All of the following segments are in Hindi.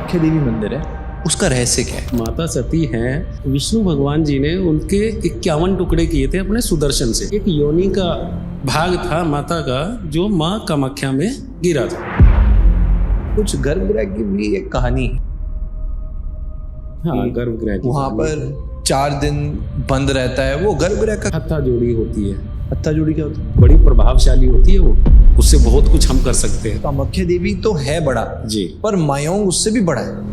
कामाख्या देवी मंदिर है, उसका रहस्य क्या है? माता सती हैं, विष्णु भगवान जी ने उनके 51 टुकड़े किए थे अपने सुदर्शन से। एक योनि का भाग था माता का जो माँ कामाख्या में गिरा था। कुछ गर्भगृह की भी एक कहानी है। हाँ, गर्भगृह की वहाँ पर 4 दिन बंद रहता है। वो गर्भगृह का हत्था जोड़ी होती है, हत्था जोड़ी क्या होती है? बड़ी प्रभावशाली होती है वो, उससे बहुत कुछ हम कर सकते हैं। कामाख्या देवी तो है बड़ा जी, पर मायोंग उससे भी बड़ा है।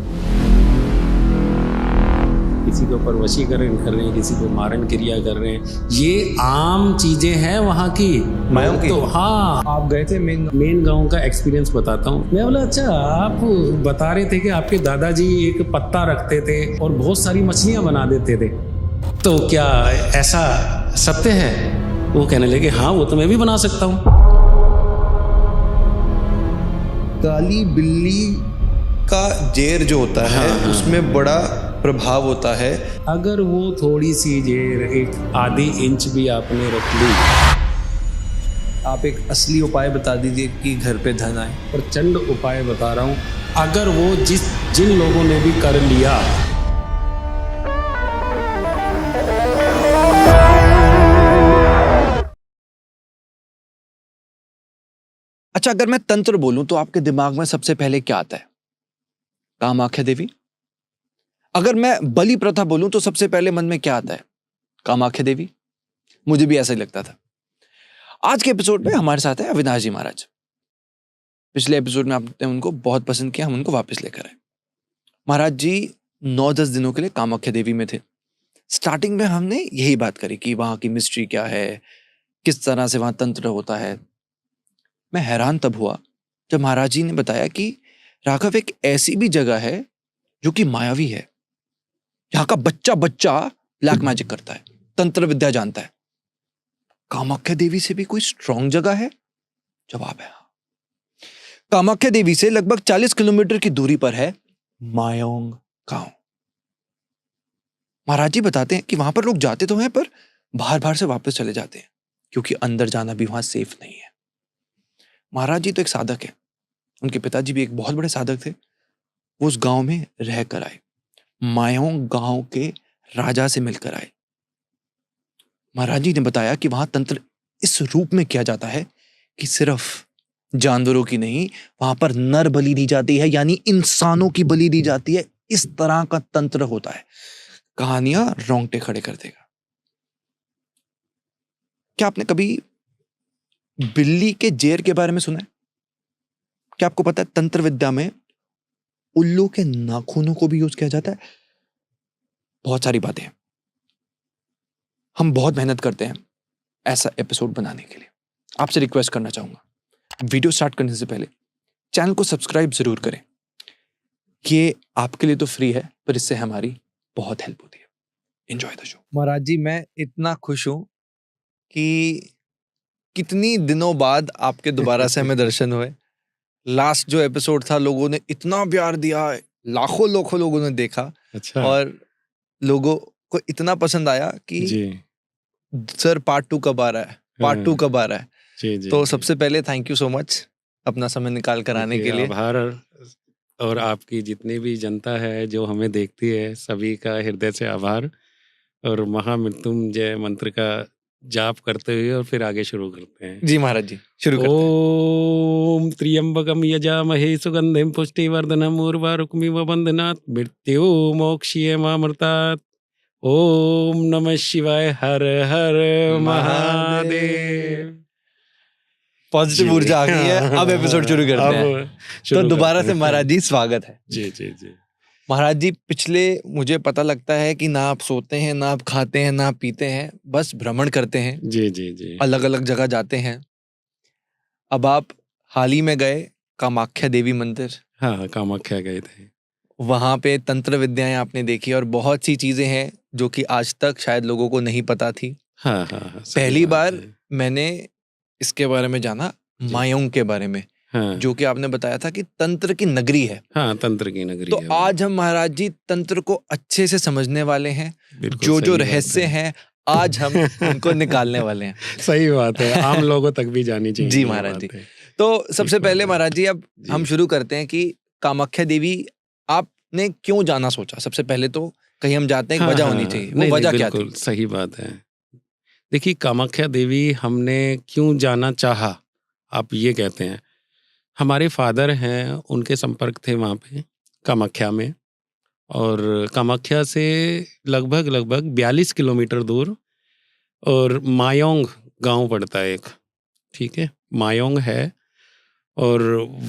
किसी के ऊपर वशीकरण कर रहे हैं, किसी को मारण क्रिया कर रहे हैं, ये आम चीजें हैं वहाँ की। मायोंग की? तो हाँ, आप गए थे मेन गांव का एक्सपीरियंस बताता हूँ। मैं बोला अच्छा, आप बता रहे थे कि आपके दादाजी एक पत्ता रखते थे और बहुत सारी मछलियां बना देते थे, तो क्या ऐसा सत्य है? वो कहने लगे हाँ, वो तो मैं भी बना सकता हूँ। काली बिल्ली का जेर जो होता है उसमें बड़ा प्रभाव होता है। अगर वो थोड़ी सी जेर एक आधी इंच भी आपने रख ली, आप एक असली उपाय बता दीजिए कि घर पे धन आए। प्रचंड उपाय बता रहा हूँ। अगर वो जिन लोगों ने भी कर लिया, अच्छा, अगर मैं तंत्र बोलूं तो आपके दिमाग में सबसे पहले क्या आता है? कामाख्या देवी। अगर मैं बलि प्रथा बोलूं तो सबसे पहले मन में क्या आता है? कामाख्या देवी। मुझे भी ऐसा ही लगता था। आज के एपिसोड में हमारे साथ है अविनाश जी महाराज। पिछले एपिसोड में आपने उनको बहुत पसंद किया, हम उनको वापस लेकर आए। महाराज जी 9-10 दिनों के लिए कामाख्या देवी में थे। स्टार्टिंग में हमने यही बात करी कि वहां की मिस्ट्री क्या है, किस तरह से वहां तंत्र होता है। मैं हैरान तब हुआ जब महाराज जी ने बताया कि राघव एक ऐसी भी जगह है जो कि मायावी है, यहाँ का बच्चा बच्चा ब्लैक मैजिक करता है, तंत्र विद्या जानता है। कामाख्या देवी से भी कोई स्ट्रॉन्ग जगह है? जवाब है हाँ। कामाख्या देवी से लगभग 40 किलोमीटर की दूरी पर है मायोंग गांव। महाराज जी बताते हैं कि वहां पर लोग जाते तो हैं पर बाहर बाहर से वापस चले जाते हैं क्योंकि अंदर जाना भी वहां सेफ नहीं है। महाराज जी तो एक साधक है, उनके पिताजी भी एक बहुत बड़े साधक थे। वो उस गांव में रह कर आए, मायोंग गांव के राजा से मिलकर आए। महाराज जी ने बताया कि वहां तंत्र इस रूप में किया जाता है कि सिर्फ जानवरों की नहीं, वहां पर नर बलि दी जाती है, यानी इंसानों की बलि दी जाती है। इस तरह का तंत्र होता है। कहानियां रोंगटे खड़े कर देगा। क्या आपने कभी बिल्ली के जेर के बारे में सुना है? क्या आपको पता है तंत्र विद्या में उल्लू के नाखूनों को भी यूज किया जाता है? बहुत सारी बातें हैं। हम बहुत मेहनत करते हैं ऐसा एपिसोड बनाने के लिए। आपसे रिक्वेस्ट करना चाहूंगा, वीडियो स्टार्ट करने से पहले चैनल को सब्सक्राइब जरूर करें। ये आपके लिए तो फ्री है पर इससे हमारी बहुत हेल्प होती है। Enjoy the show. Maharaj ji, मैं इतना खुश हूं कि कितनी दिनों बाद आपके दोबारा से हमें दर्शन हुए। लास्ट जो एपिसोड था लोगों ने इतना प्यार दिया, लाखों लोगों ने देखा। अच्छा, और लोगों को इतना पसंद आया कि जी सर पार्ट 2 कब आ रहा है, पार्ट 2 कब आ रहा है। जी जी। तो सबसे पहले थैंक यू सो मच अपना समय निकाल कर आने के लिए। आभार, और आपकी जितनी भी जनता है जो हमें देखती है, सभी का हृदय से आभार। और महामृत्युंजय मंत्र का जाप करते हुए और फिर आगे शुरू करते हैं। जी महाराज जी, शुरू करते हैं। ओम त्र्यंबकम यजामहे सुगंधिम पुष्टिवर्धनम उर्वारुकमिव बंधनात् मृत्यु मोक्षीय मामृतात्। ओम नमः शिवाय, हर हर महादेव। पॉजिटिव ऊर्जा आ गई है। अब एपिसोड शुरू करते हैं। तो दोबारा से महाराज जी स्वागत है। जी जी जी। महाराज जी, पिछले मुझे पता लगता है कि ना आप सोते हैं, ना आप खाते हैं, ना आप पीते हैं, बस भ्रमण करते हैं। जी जी जी। अलग अलग जगह जाते हैं। अब आप हाल ही में गए कामाख्या देवी मंदिर। हाँ, कामाख्या गए थे। वहां पे तंत्र विद्याएं आपने देखी और बहुत सी चीजें हैं जो कि आज तक शायद लोगों को नहीं पता थी। हाँ हाँ हाँ, पहली बार मैंने इसके बारे में जाना, मायोंग के बारे में। हाँ, जो कि आपने बताया था कि तंत्र की नगरी है। हाँ, तंत्र की नगरी तो है वो। आज हम महाराज जी तंत्र को अच्छे से समझने वाले हैं। बिल्कुल जो सही जो बात रहस्य है। हैं आज हम उनको निकालने वाले हैं। सही बात है, आम लोगों तक भी जानी चाहिए जी ये महाराज बात जी। है। तो सबसे ठीक बात पहले है। महाराज जी अब जी। हम शुरू करते हैं कि कामाख्या देवी आपने क्यों जाना सोचा? सबसे पहले तो कहीं हम जाते हैं, एक हाँ, वजह हाँ, होनी चाहिए, वो नहीं, नहीं, वजह क्या थी? बिल्कुल सही बात है। देखिए, कामाख्या देवी हमने क्यों जाना चाहा, आप ये कहते हैं। हमारे फादर हैं, उनके संपर्क थे वहाँ पे कामाख्या में, और कामाख्या से लगभग 42 किलोमीटर दूर और मायोंग गाँव पड़ता है एक, ठीक है? मायोंग है, और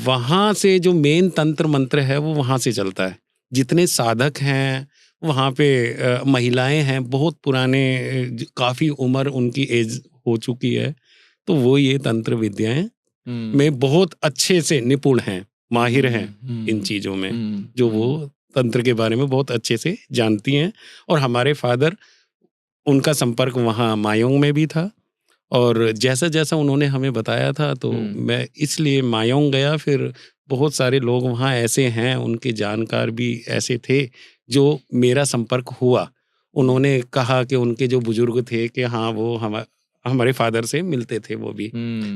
वहाँ से जो मेन तंत्र मंत्र है वो वहाँ से चलता है। जितने साधक हैं वहाँ पे, महिलाएं हैं, बहुत पुराने, काफ़ी उम्र उनकी एज हो चुकी है, तो वो ये तंत्र विद्याएं में बहुत अच्छे से निपुण हैं, माहिर हैं इन चीज़ों में, जो वो तंत्र के बारे में बहुत अच्छे से जानती हैं। और हमारे फादर, उनका संपर्क वहाँ मायोंग में भी था, और जैसा जैसा उन्होंने हमें बताया था तो मैं इसलिए मायोंग गया। फिर बहुत सारे लोग वहाँ ऐसे हैं, उनके जानकार भी ऐसे थे जो मेरा संपर्क हुआ। उन्होंने कहा कि उनके जो बुजुर्ग थे कि हाँ, वो हमारे फादर से मिलते थे वो भी।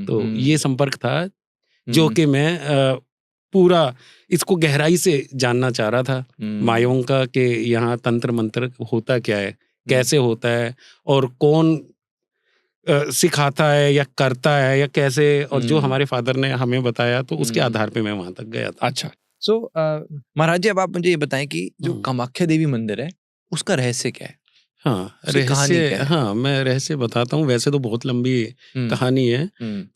तो ये संपर्क था जो कि मैं पूरा इसको गहराई से जानना चाह रहा था मायोंग का, कि यहाँ तंत्र मंत्र होता क्या है, कैसे होता है, और कौन सिखाता है या करता है या कैसे। और जो हमारे फादर ने हमें बताया, तो उसके आधार पे मैं वहां तक गया था। अच्छा, सो महाराज जी, अब आप मुझे ये बताएं कि जो कामाख्या देवी मंदिर है उसका रहस्य क्या है? हाँ, उसकी कहानी क्या रहस्य, है? हाँ, मैं रहस्य बताता हूँ। वैसे तो बहुत लंबी कहानी है।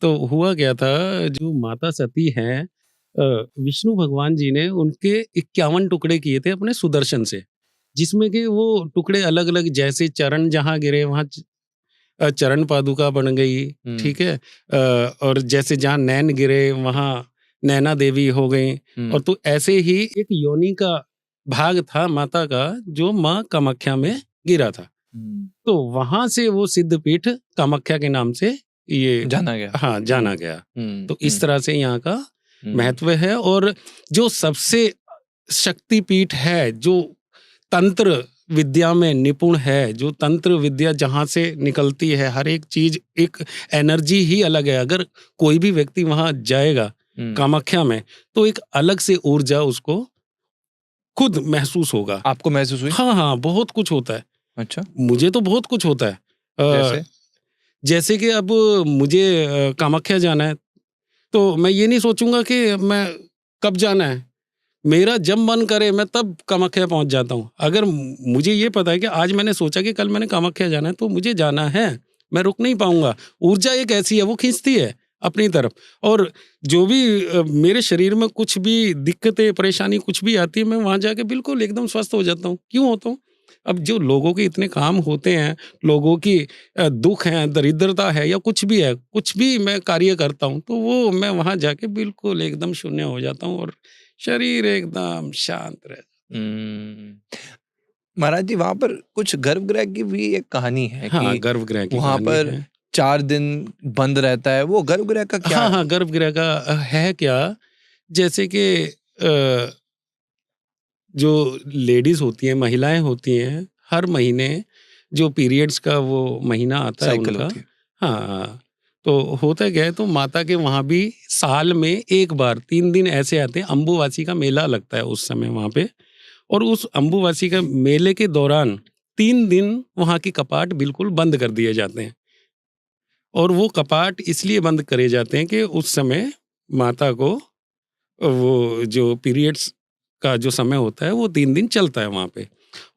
तो हुआ क्या था, जो माता सती हैं, विष्णु भगवान जी ने उनके 51 टुकड़े किए थे अपने सुदर्शन से, जिसमें कि वो टुकड़े अलग अलग, जैसे चरण जहाँ गिरे वहाँ चरण पादुका बन गई, ठीक है। और जैसे जहाँ नैन गिरे वहाँ नैना देवी हो गई। और तो ऐसे ही एक योनि का भाग था माता का, जो माँ कामाख्या में गिरा था। तो वहां से वो सिद्धपीठ कामाख्या के नाम से ये जाना गया। हाँ, जाना गया। तो इस तरह से यहाँ का महत्व है। और जो सबसे शक्तिपीठ है, जो तंत्र विद्या में निपुण है, जो तंत्र विद्या जहाँ से निकलती है, हर एक चीज एक एनर्जी ही अलग है। अगर कोई भी व्यक्ति वहां जाएगा कामाख्या में, तो एक अलग से ऊर्जा उसको खुद महसूस होगा। आपको महसूस हुई? हाँ, हाँ, बहुत कुछ होता है। अच्छा, मुझे तो बहुत कुछ होता है। जैसे कि अब मुझे कामाख्या जाना है, तो मैं ये नहीं सोचूंगा कि मैं कब जाना है। मेरा जब मन करे मैं तब कामाख्या पहुंच जाता हूँ। अगर मुझे ये पता है कि आज मैंने सोचा कि कल मैंने कामाख्या जाना है, तो मुझे जाना है, मैं रुक नहीं पाऊंगा। ऊर्जा एक ऐसी है, वो खींचती है अपनी तरफ। और जो भी मेरे शरीर में कुछ भी दिक्कतें, परेशानी कुछ भी आती है, मैं वहां जाके बिल्कुल एकदम स्वस्थ हो जाता हूँ। क्यों होता हूँ? अब जो लोगों के इतने काम होते हैं, लोगों की दुख है, दरिद्रता है, या कुछ भी है, कुछ भी मैं कार्य करता हूँ, तो वो मैं वहां जाके बिल्कुल एकदम शून्य हो जाता हूँ, और शरीर एकदम शांत रहे। महाराज जी, वहां पर कुछ गर्भगृह की भी एक कहानी है। हाँ, कि गर्भगृह की वहां कहानी पर है। 4 दिन बंद रहता है, वो गर्भगृह का क्या? हाँ, हाँ, गर्भगृह का है क्या, जैसे कि जो लेडीज होती हैं, महिलाएं होती हैं, हर महीने जो पीरियड्स का वो महीना आता है साइकिल उनका। होती है। हाँ, तो होता क्या है, तो माता के वहाँ भी साल में एक बार 3 दिन ऐसे आते हैं। अम्बुवासी का मेला लगता है उस समय वहाँ पे, और उस अम्बुवासी का मेले के दौरान 3 दिन वहाँ की कपाट बिल्कुल बंद कर दिए जाते हैं। और वो कपाट इसलिए बंद करे जाते हैं कि उस समय माता को वो जो पीरियड्स का जो समय होता है, वो 3 दिन चलता है वहाँ पे,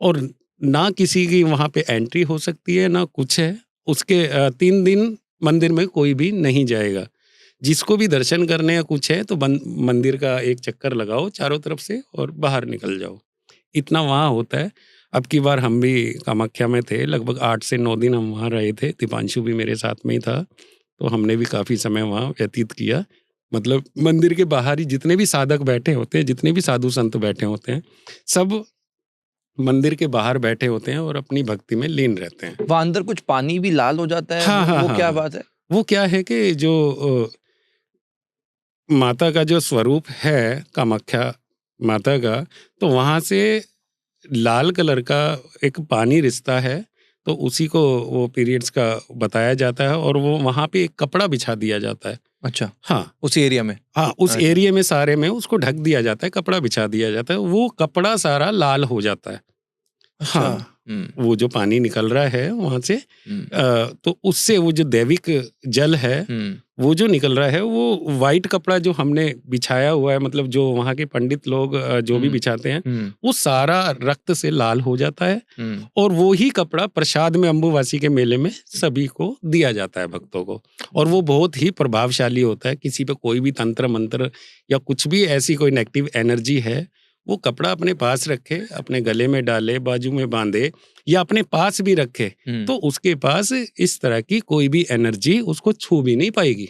और ना किसी की वहाँ पे एंट्री हो सकती है, ना कुछ है। उसके 3 दिन मंदिर में कोई भी नहीं जाएगा। जिसको भी दर्शन करने या कुछ है, तो मंदिर का एक चक्कर लगाओ चारों तरफ से और बाहर निकल जाओ। इतना वहाँ होता है। अब की बार हम भी कामाख्या में थे, लगभग 8 से 9 दिन हम वहाँ रहे थे। दीपांशु भी मेरे साथ में ही था, तो हमने भी काफ़ी समय वहाँ व्यतीत किया। मतलब मंदिर के बाहर ही जितने भी साधक बैठे होते हैं, जितने भी साधु संत बैठे होते हैं, सब मंदिर के बाहर बैठे होते हैं और अपनी भक्ति में लीन रहते हैं। वहां अंदर कुछ पानी भी लाल हो जाता है। हाँ, हाँ, वो हाँ, क्या हाँ। बात है? वो क्या है कि जो माता का जो स्वरूप है कामाख्या माता का, तो वहाँ से लाल कलर का एक पानी रिसता है, तो उसी को वो पीरियड्स का बताया जाता है। और वो वहाँ पे एक कपड़ा बिछा दिया जाता है। अच्छा, हाँ उसी एरिया में? हाँ, उस अच्छा। एरिया में सारे में उसको ढक दिया जाता है, कपड़ा बिछा दिया जाता है, वो कपड़ा सारा लाल हो जाता है। अच्छा। हाँ, वो जो पानी निकल रहा है वहां से तो उससे वो जो दैविक जल है वो जो निकल रहा है वो वाइट कपड़ा जो हमने बिछाया हुआ है, मतलब जो वहाँ के पंडित लोग जो भी बिछाते हैं वो सारा रक्त से लाल हो जाता है और वो ही कपड़ा प्रसाद में अम्बुवासी के मेले में सभी को दिया जाता है भक्तों को। और वो बहुत ही प्रभावशाली होता है। किसी पे कोई भी तंत्र मंत्र या कुछ भी ऐसी कोई नेगेटिव एनर्जी है, वो कपड़ा अपने पास रखे, अपने गले में डाले, बाजू में बांधे या अपने पास भी रखे तो उसके पास इस तरह की कोई भी एनर्जी उसको छू भी नहीं पाएगी।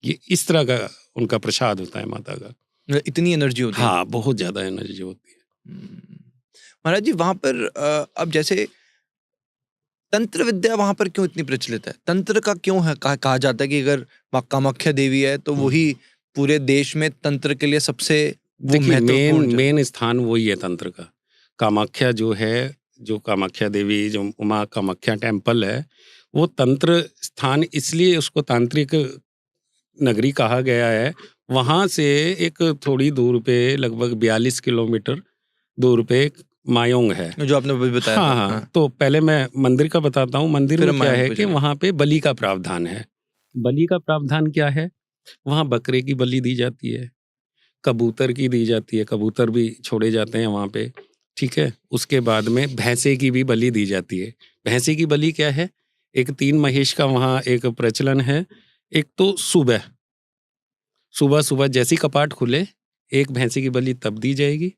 ये इस तरह का उनका प्रसाद होता है माता का। इतनी एनर्जी होती है? हाँ, बहुत ज्यादा एनर्जी होती है। महाराज जी, वहां पर अब जैसे तंत्र विद्या वहां पर क्यों इतनी प्रचलित है? तंत्र का क्यों है कहा जाता है कि अगर माँ कामाख्या देवी है तो वही पूरे देश में तंत्र के लिए सबसे देखिए मेन स्थान वही है तंत्र का। कामाख्या जो है, जो कामाख्या देवी, जो माँ कामाख्या टेम्पल है, वो तंत्र स्थान इसलिए उसको तांत्रिक नगरी कहा गया है। वहां से एक थोड़ी दूर पे लगभग 42 किलोमीटर दूर पे मायोंग है, जो आपने अभी बताया। हाँ। तो पहले मैं मंदिर का बताता हूँ। मंदिर में क्या है कि वहाँ पे बलि का प्रावधान है। बलि का प्रावधान क्या है? वहाँ बकरे की बलि दी जाती है, कबूतर की दी जाती है, कबूतर भी छोड़े जाते हैं वहाँ पे, ठीक है। उसके बाद में भैंसे की भी बलि दी जाती है। भैंसे की बलि क्या है? एक 3 महेश का वहाँ एक प्रचलन है। एक तो सुबह सुबह जैसी कपाट खुले, एक भैंसे की बलि तब दी जाएगी,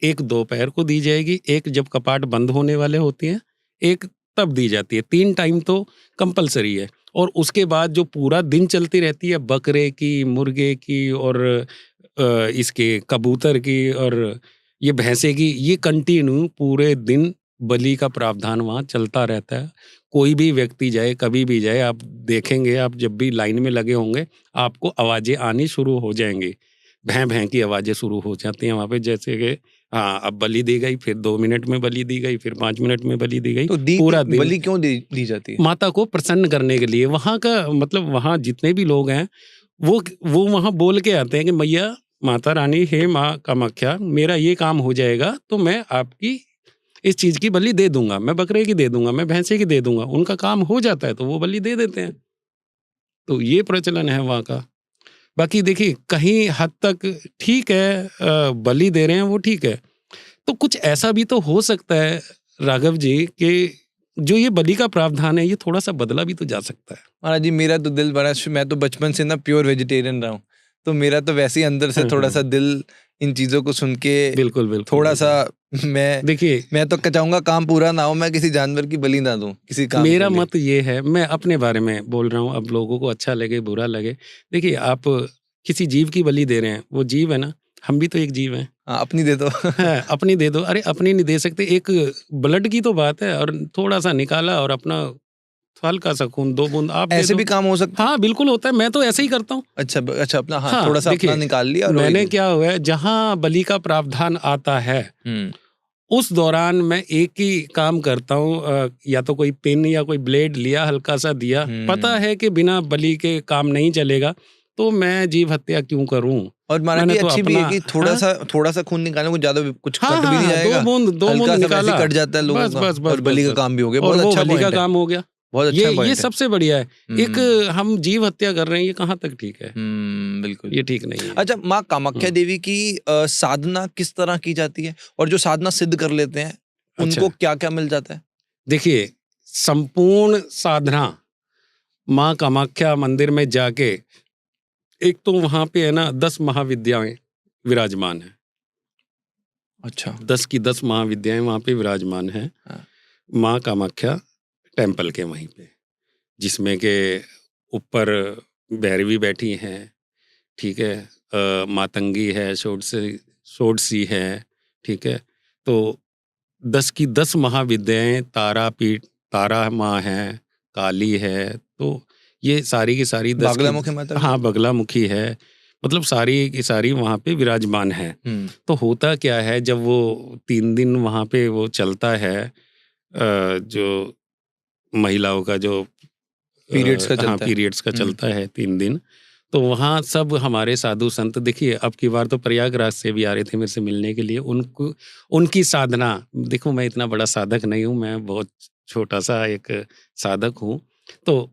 एक दोपहर को दी जाएगी, एक जब कपाट बंद होने वाले होते हैं, एक तब दी जाती है। 3 टाइम तो कंपलसरी है। और उसके बाद जो पूरा दिन चलती रहती है, बकरे की, मुर्गे की और इसके कबूतर की और ये भैंसे की, ये कंटिन्यू पूरे दिन बलि का प्रावधान वहाँ चलता रहता है। कोई भी व्यक्ति जाए, कभी भी जाए, आप देखेंगे, आप जब भी लाइन में लगे होंगे आपको आवाजें आनी शुरू हो जाएंगी। भैं भैं की आवाजें शुरू हो जाती हैं वहाँ पे, जैसे कि हाँ अब बलि दी गई, फिर 2 मिनट में बलि दी गई, फिर 5 मिनट में बलि दी गई। तो पूरा दिन बलि क्यों दी जाती है? माता को प्रसन्न करने के लिए। वहाँ का मतलब वहाँ जितने भी लोग हैं वो वहाँ बोल के आते हैं कि मैया माता रानी, हे माँ कामाख्या, मेरा ये काम हो जाएगा तो मैं आपकी इस चीज की बलि दे दूंगा, मैं बकरे की दे दूंगा, मैं भैंसे की दे दूंगा। उनका काम हो जाता है तो वो बलि दे देते हैं। तो ये प्रचलन है वहाँ का। बाकी देखिए कहीं हद तक ठीक है, बलि दे रहे हैं वो ठीक है। तो कुछ ऐसा भी तो हो सकता है राघव जी कि जो ये बलि का प्रावधान है ये थोड़ा सा बदला भी तो जा सकता है। महाराज जी, मेरा तो दिल बड़ा, मैं तो बचपन से ना प्योर वेजिटेरियन रहा हूँ, तो मेरा तो वैसे ही अंदर से थोड़ा सा दिल इन चीजों को सुन के बिल्कुल थोड़ा सा देखिए, मैं तो चाहूंगा काम पूरा ना हो, मैं किसी जानवर की बलि ना दूं किसी काम मेरा के लिए। मत ये है, मैं अपने बारे में बोल रहा हूँ, अब लोगों को अच्छा लगे बुरा लगे। देखिए आप किसी जीव की बलि दे रहे हैं, वो जीव है ना, हम भी तो एक जीव हैं। अपनी दे दो। है, अपनी दे दो। अरे अपनी नहीं दे सकते, एक ब्लड की तो बात है, और थोड़ा सा निकाला और अपना हल्का सा खून 2 बूंद आप ऐसे भी काम हो सकता है? हाँ बिल्कुल होता है, मैं तो ऐसे ही करता हूँ। अच्छा अपना थोड़ा सा अपना निकाल लिया। और मैंने क्या हुआ है, जहाँ बलि का प्रावधान आता है उस दौरान मैं एक ही काम करता हूँ, या तो कोई पिन या कोई ब्लेड लिया, हल्का सा दिया, पता है कि बिना बलि के काम नहीं चलेगा, तो मैं जीव हत्या क्यों करूं। और महाराज जी अच्छी भी है कि थोड़ा सा खून निकालने को ज्यादा कुछ कट भी नहीं जाएगा, 2 बूंद निकाला, कट जाता है लोगों का, और बलि का काम भी हो गया। बहुत अच्छा बलि का काम हो गया। बहुत अच्छा ये सबसे बढ़िया है। एक हम जीव हत्या कर रहे हैं, ये कहाँ तक ठीक है? बिल्कुल ये ठीक नहीं है। अच्छा, माँ कामाख्या देवी की साधना किस तरह की जाती है, और जो साधना सिद्ध कर लेते हैं उनको क्या क्या मिल जाता है? देखिए संपूर्ण साधना माँ कामाख्या मंदिर में जाके, एक तो वहां पे है ना 10 महाविद्याएं विराजमान है। अच्छा, 10 की 10 महाविद्याएं वहां पे विराजमान है माँ कामाख्या टेम्पल के वहीं पे, जिसमें के ऊपर भैरवी बैठी हैं, ठीक है, मातंगी है, षोडशी है, ठीक है। तो 10 की 10 महाविद्याएं, तारापीठ, तारा माँ है, काली है, तो ये सारी की सारी 10 बगलामुखी माता, हाँ बगलामुखी है, मतलब सारी की सारी वहाँ पे विराजमान है। तो होता क्या है, जब वो 3 दिन वहाँ पे वो चलता है, जो महिलाओं का जो पीरियड्स का चलता पीरियड्स का चलता है 3 दिन, तो वहाँ सब हमारे साधु संत, देखिए अब की बार तो प्रयागराज से भी आ रहे थे मेरे से मिलने के लिए। उनको उनकी साधना, देखो मैं इतना बड़ा साधक नहीं हूँ, मैं बहुत छोटा सा एक साधक हूँ। तो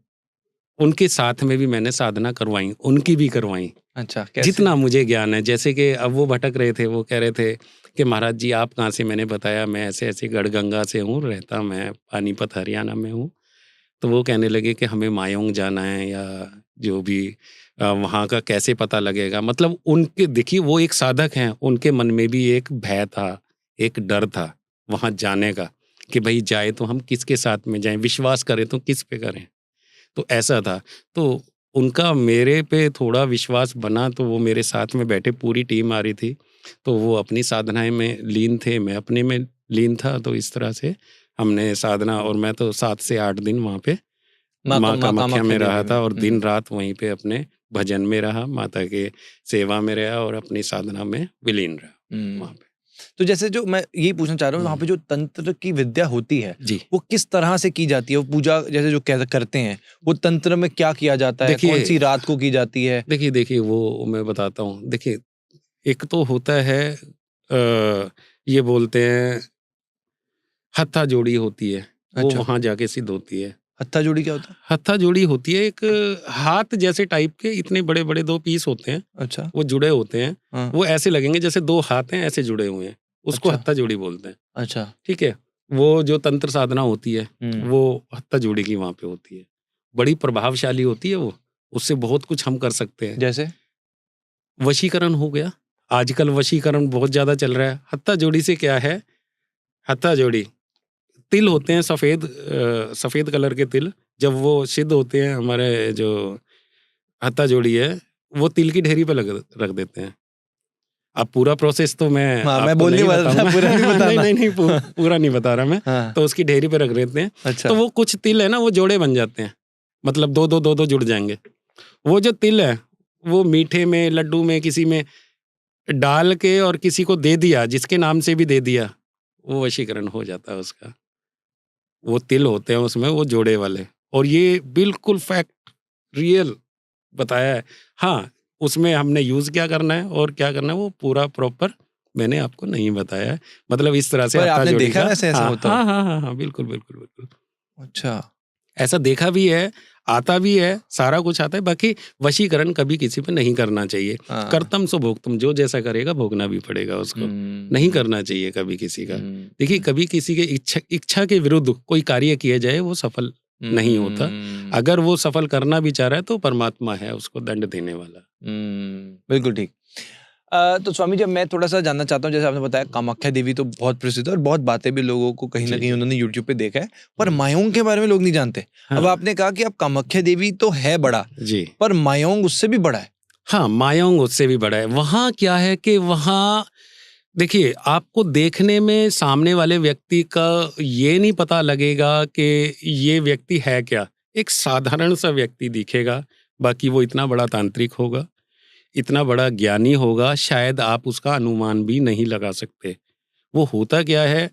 उनके साथ में भी मैंने साधना करवाई, उनकी भी करवाई, अच्छा, कैसे? जितना मुझे ज्ञान है। जैसे कि अब वो भटक रहे थे, वो कह रहे थे कि महाराज जी आप कहाँ से? मैंने बताया मैं ऐसे ऐसे गढ़गंगा से हूँ, रहता मैं पानीपत हरियाणा में हूँ। तो वो कहने लगे कि हमें मायोंग जाना है, या जो भी वहाँ का कैसे पता लगेगा। मतलब उनके, देखिए वो एक साधक हैं, उनके मन में भी एक भय था, एक डर था वहाँ जाने का, कि भाई जाए तो हम किसके साथ में जाएं, विश्वास करें तो किस पे करें। तो ऐसा था। तो उनका मेरे पे थोड़ा विश्वास बना, तो वो मेरे साथ में बैठे, पूरी टीम आ रही थी। तो वो अपनी साधनाएं में लीन थे, मैं अपने में लीन था। तो इस तरह से हमने साधना, और मैं तो 7 से 8 दिन वहाँ पे माँ कामाख्या में रहा था, और दिन रात वहीं पे अपने भजन में रहा, माता के सेवा में रहा, और अपनी साधना में विलीन रहा वहाँ पे। तो जैसे जो मैं यही पूछना चाह रहा हूँ, वहाँ पे जो तंत्र की विद्या होती है जी, वो किस तरह से की जाती है? वो पूजा जैसे जो करते हैं, वो तंत्र में क्या किया जाता है? देखिए, कौन सी रात को की जाती है? देखिए वो मैं बताता हूँ। देखिए, एक तो होता है ये बोलते हैं हत्था जोड़ी होती है, वो अच्छा। वहाँ जाके सिद्ध होती है। हत्था जोड़ी क्या होता है? हत्था जोड़ी होती है, एक हाथ जैसे टाइप के इतने बड़े-बड़े 2 पीस होते हैं, अच्छा। वो जुड़े होते हैं। हाँ। वो ऐसे लगेंगे जैसे 2 हाथ हैं, ऐसे जुड़े हुए हैं। उसको अच्छा। हत्था जोड़ी बोलते हैं। अच्छा। ठीक है? वो जो तंत्र साधना होती है, हम्म। वो हत्था जोड़ी की वहाँ पे होती है। बड़ी प्रभावशाली होती है वो, उससे बहुत कुछ हम कर सकते हैं। जैसे? वशीकरण हो गया, आजकल वशीकरण बहुत ज़्यादा चल रहा है। हत्था जोड़ी से क्या है? हत्था जोड़ी, तिल होते हैं सफ़ेद कलर के तिल, जब वो सिद्ध होते हैं, हमारे जो हत्था जोड़ी है, वो तिल की ढेरी पे रख देते हैं। अब पूरा प्रोसेस तो मैं हाँ, मैं आपको बोलने नहीं वाला था, बताऊंगा। पूरा नहीं बताना। नहीं, पूरा नहीं बता रहा मैं। हाँ। तो उसकी ढेरी पे रख देते हैं। अच्छा। तो वो कुछ तिल है ना, वो जोड़े बन जाते हैं, मतलब दो जुड़ जाएंगे। वो जो तिल है, वो मीठे में, लड्डू में, किसी में डाल के और किसी को दे दिया, जिसके नाम से भी दे दिया, वो वशीकरण हो जाता है उसका। वो तिल होते हैं उसमें, वो जोड़े वाले, और ये बिल्कुल फैक्ट रियल बताया है। हाँ, उसमें हमने यूज़ क्या करना है और क्या करना है, वो पूरा प्रॉपर मैंने आपको नहीं बताया है। मतलब इस तरह से पर हत्था आपने जोड़ी देखा का, वैसे ऐसा होता हो? हाँ, बिल्कुल। अच्छा। ऐसा देखा भी है, आता भी है, सारा कुछ आता है। बाकी वशीकरण कभी किसी पे नहीं करना चाहिए। हाँ। कर्तम सो भोक्तम, जो जैसा करेगा भोगना भी पड़ेगा उसको। नहीं करना चाहिए कभी किसी का। देखिए, कभी किसी के इच्छा के विरुद्ध कोई कार्य किया जाए, वो सफल नहीं होता। अगर वो सफल करना भी चाह रहा है, तो परमात्मा है उसको दंड देने वाला। बिल्कुल ठीक। तो स्वामी जी, मैं थोड़ा सा जानना चाहता हूँ, जैसे आपने बताया कामाख्या देवी तो बहुत प्रसिद्ध है और बहुत बातें भी लोगों को कहीं ना जी, कहीं जी। उन्होंने यूट्यूब पे देखा है, पर मायोंग के बारे में लोग नहीं जानते। अब हाँ। आपने कहा कि अब कामाख्या देवी तो है बड़ा, जी, पर मायोंग उससे भी बड़ा है। हाँ, मायोंग उससे भी बड़ा है। वहाँ क्या है कि वहाँ देखिए, आपको देखने में सामने वाले व्यक्ति का ये नहीं पता लगेगा कि ये व्यक्ति है क्या। एक साधारण सा व्यक्ति दिखेगा, बाकी वो इतना बड़ा तांत्रिक होगा, इतना बड़ा ज्ञानी होगा, शायद आप उसका अनुमान भी नहीं लगा सकते। वो होता क्या है,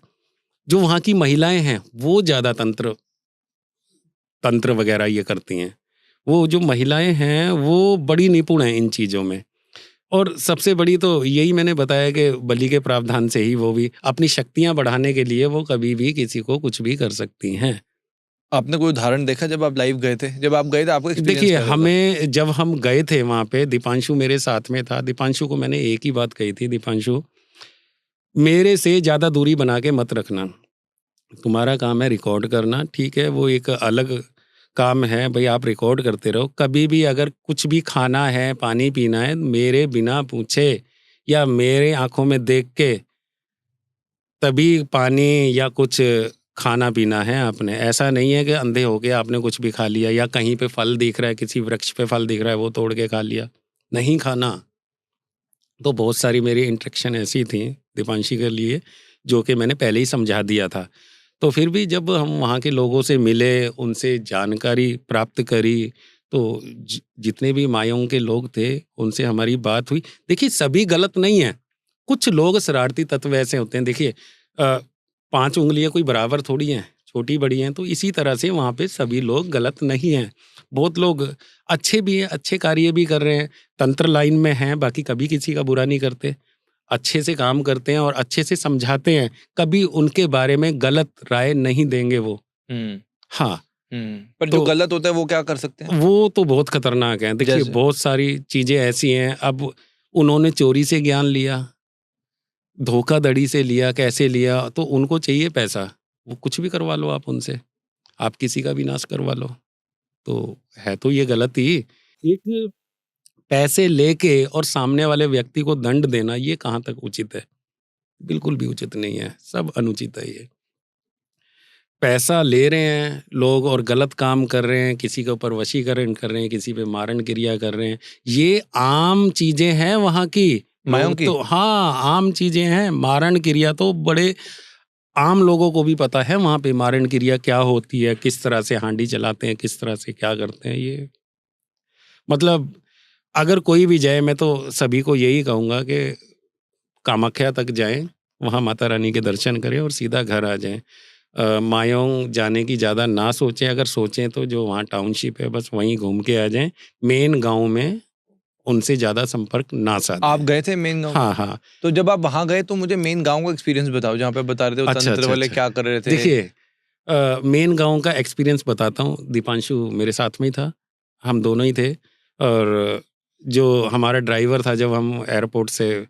जो वहाँ की महिलाएं हैं, वो ज़्यादा तंत्र वगैरह ये करती हैं। वो जो महिलाएं हैं, वो बड़ी निपुण हैं इन चीज़ों में। और सबसे बड़ी तो यही मैंने बताया कि बलि के प्रावधान से ही वो भी अपनी शक्तियां बढ़ाने के लिए वो कभी भी किसी को कुछ भी कर सकती हैं। आपने कोई उदाहरण देखा जब आप लाइव गए थे? जब आप गए थे आपको एक्सपीरियंस देखिए, कैसा था? हमें जब हम गए थे वहाँ पे, दीपांशु मेरे साथ में था। दीपांशु को मैंने एक ही बात कही थी, दीपांशु मेरे से ज़्यादा दूरी बना के मत रखना। तुम्हारा काम है रिकॉर्ड करना, ठीक है, वो एक अलग काम है भाई, आप रिकॉर्ड करते रहो। कभी भी अगर कुछ भी खाना है, पानी पीना है, मेरे बिना पूछे या मेरे आंखों में देख के तभी पानी या कुछ खाना पीना है आपने। ऐसा नहीं है कि अंधे होके आपने कुछ भी खा लिया, या कहीं पे फल दिख रहा है, किसी वृक्ष पे फल दिख रहा है, वो तोड़ के खा लिया, नहीं खाना। तो बहुत सारी मेरी इंस्ट्रक्शन ऐसी थी दीपांशी के लिए, जो कि मैंने पहले ही समझा दिया था। तो फिर भी जब हम वहाँ के लोगों से मिले, उनसे जानकारी प्राप्त करी, तो जितने भी मायों के लोग थे, उनसे हमारी बात हुई। देखिए, सभी गलत नहीं है, कुछ लोग शरारती तत्व ऐसे होते हैं। देखिए, 5 उंगलियां कोई बराबर थोड़ी हैं, छोटी बड़ी हैं, तो इसी तरह से वहाँ पे सभी लोग गलत नहीं हैं। बहुत लोग अच्छे भी हैं, अच्छे कार्य भी कर रहे हैं, तंत्र लाइन में हैं, बाकी कभी किसी का बुरा नहीं करते, अच्छे से काम करते हैं और अच्छे से समझाते हैं, कभी उनके बारे में गलत राय नहीं देंगे वो। हाँ, पर जो गलत होता है वो क्या कर सकते हैं? वो तो बहुत खतरनाक है। देखिए, बहुत सारी चीजें ऐसी हैं। अब उन्होंने चोरी से ज्ञान लिया, धोखाधड़ी से लिया, कैसे लिया, तो उनको चाहिए पैसा, वो कुछ भी करवा लो आप उनसे, आप किसी का भी नाश करवा लो, तो है तो ये गलत ही। एक पैसे लेके और सामने वाले व्यक्ति को दंड देना, ये कहाँ तक उचित है? बिल्कुल भी उचित नहीं है, सब अनुचित है। ये पैसा ले रहे हैं लोग और गलत काम कर रहे हैं, किसी के ऊपर वशीकरण कर रहे हैं, किसी पे मारण क्रिया कर रहे हैं, ये आम चीजें हैं वहाँ की, मायों की। तो हाँ, आम चीजें हैं। मारण क्रिया तो बड़े आम लोगों को भी पता है वहाँ पे मारण क्रिया क्या होती है, किस तरह से हांडी चलाते हैं, किस तरह से क्या करते हैं। ये मतलब अगर कोई भी जाए, मैं तो सभी को यही कहूँगा कि कामाख्या तक जाएं, वहाँ माता रानी के दर्शन करें और सीधा घर आ जाएं। मायोंग जाने की ज़्यादा ना सोचें, अगर सोचें तो जो वहाँ टाउनशिप है बस वहीं घूम के आ जाएं। मेन गांव में उनसे ज़्यादा संपर्क ना साधें। आप गए थे मेन गांव? हाँ हाँ। तो जब आप वहाँ गए तो मुझे मेन गांव का एक्सपीरियंस बताओ, जहाँ पे बता रहे थे वो तंत्र वाले क्या कर रहे थे। देखिए, मेन गांव का एक्सपीरियंस बताता हूँ। दीपांशु मेरे साथ में ही था, हम दोनों ही थे। और जो हमारा ड्राइवर था, जब हम एयरपोर्ट से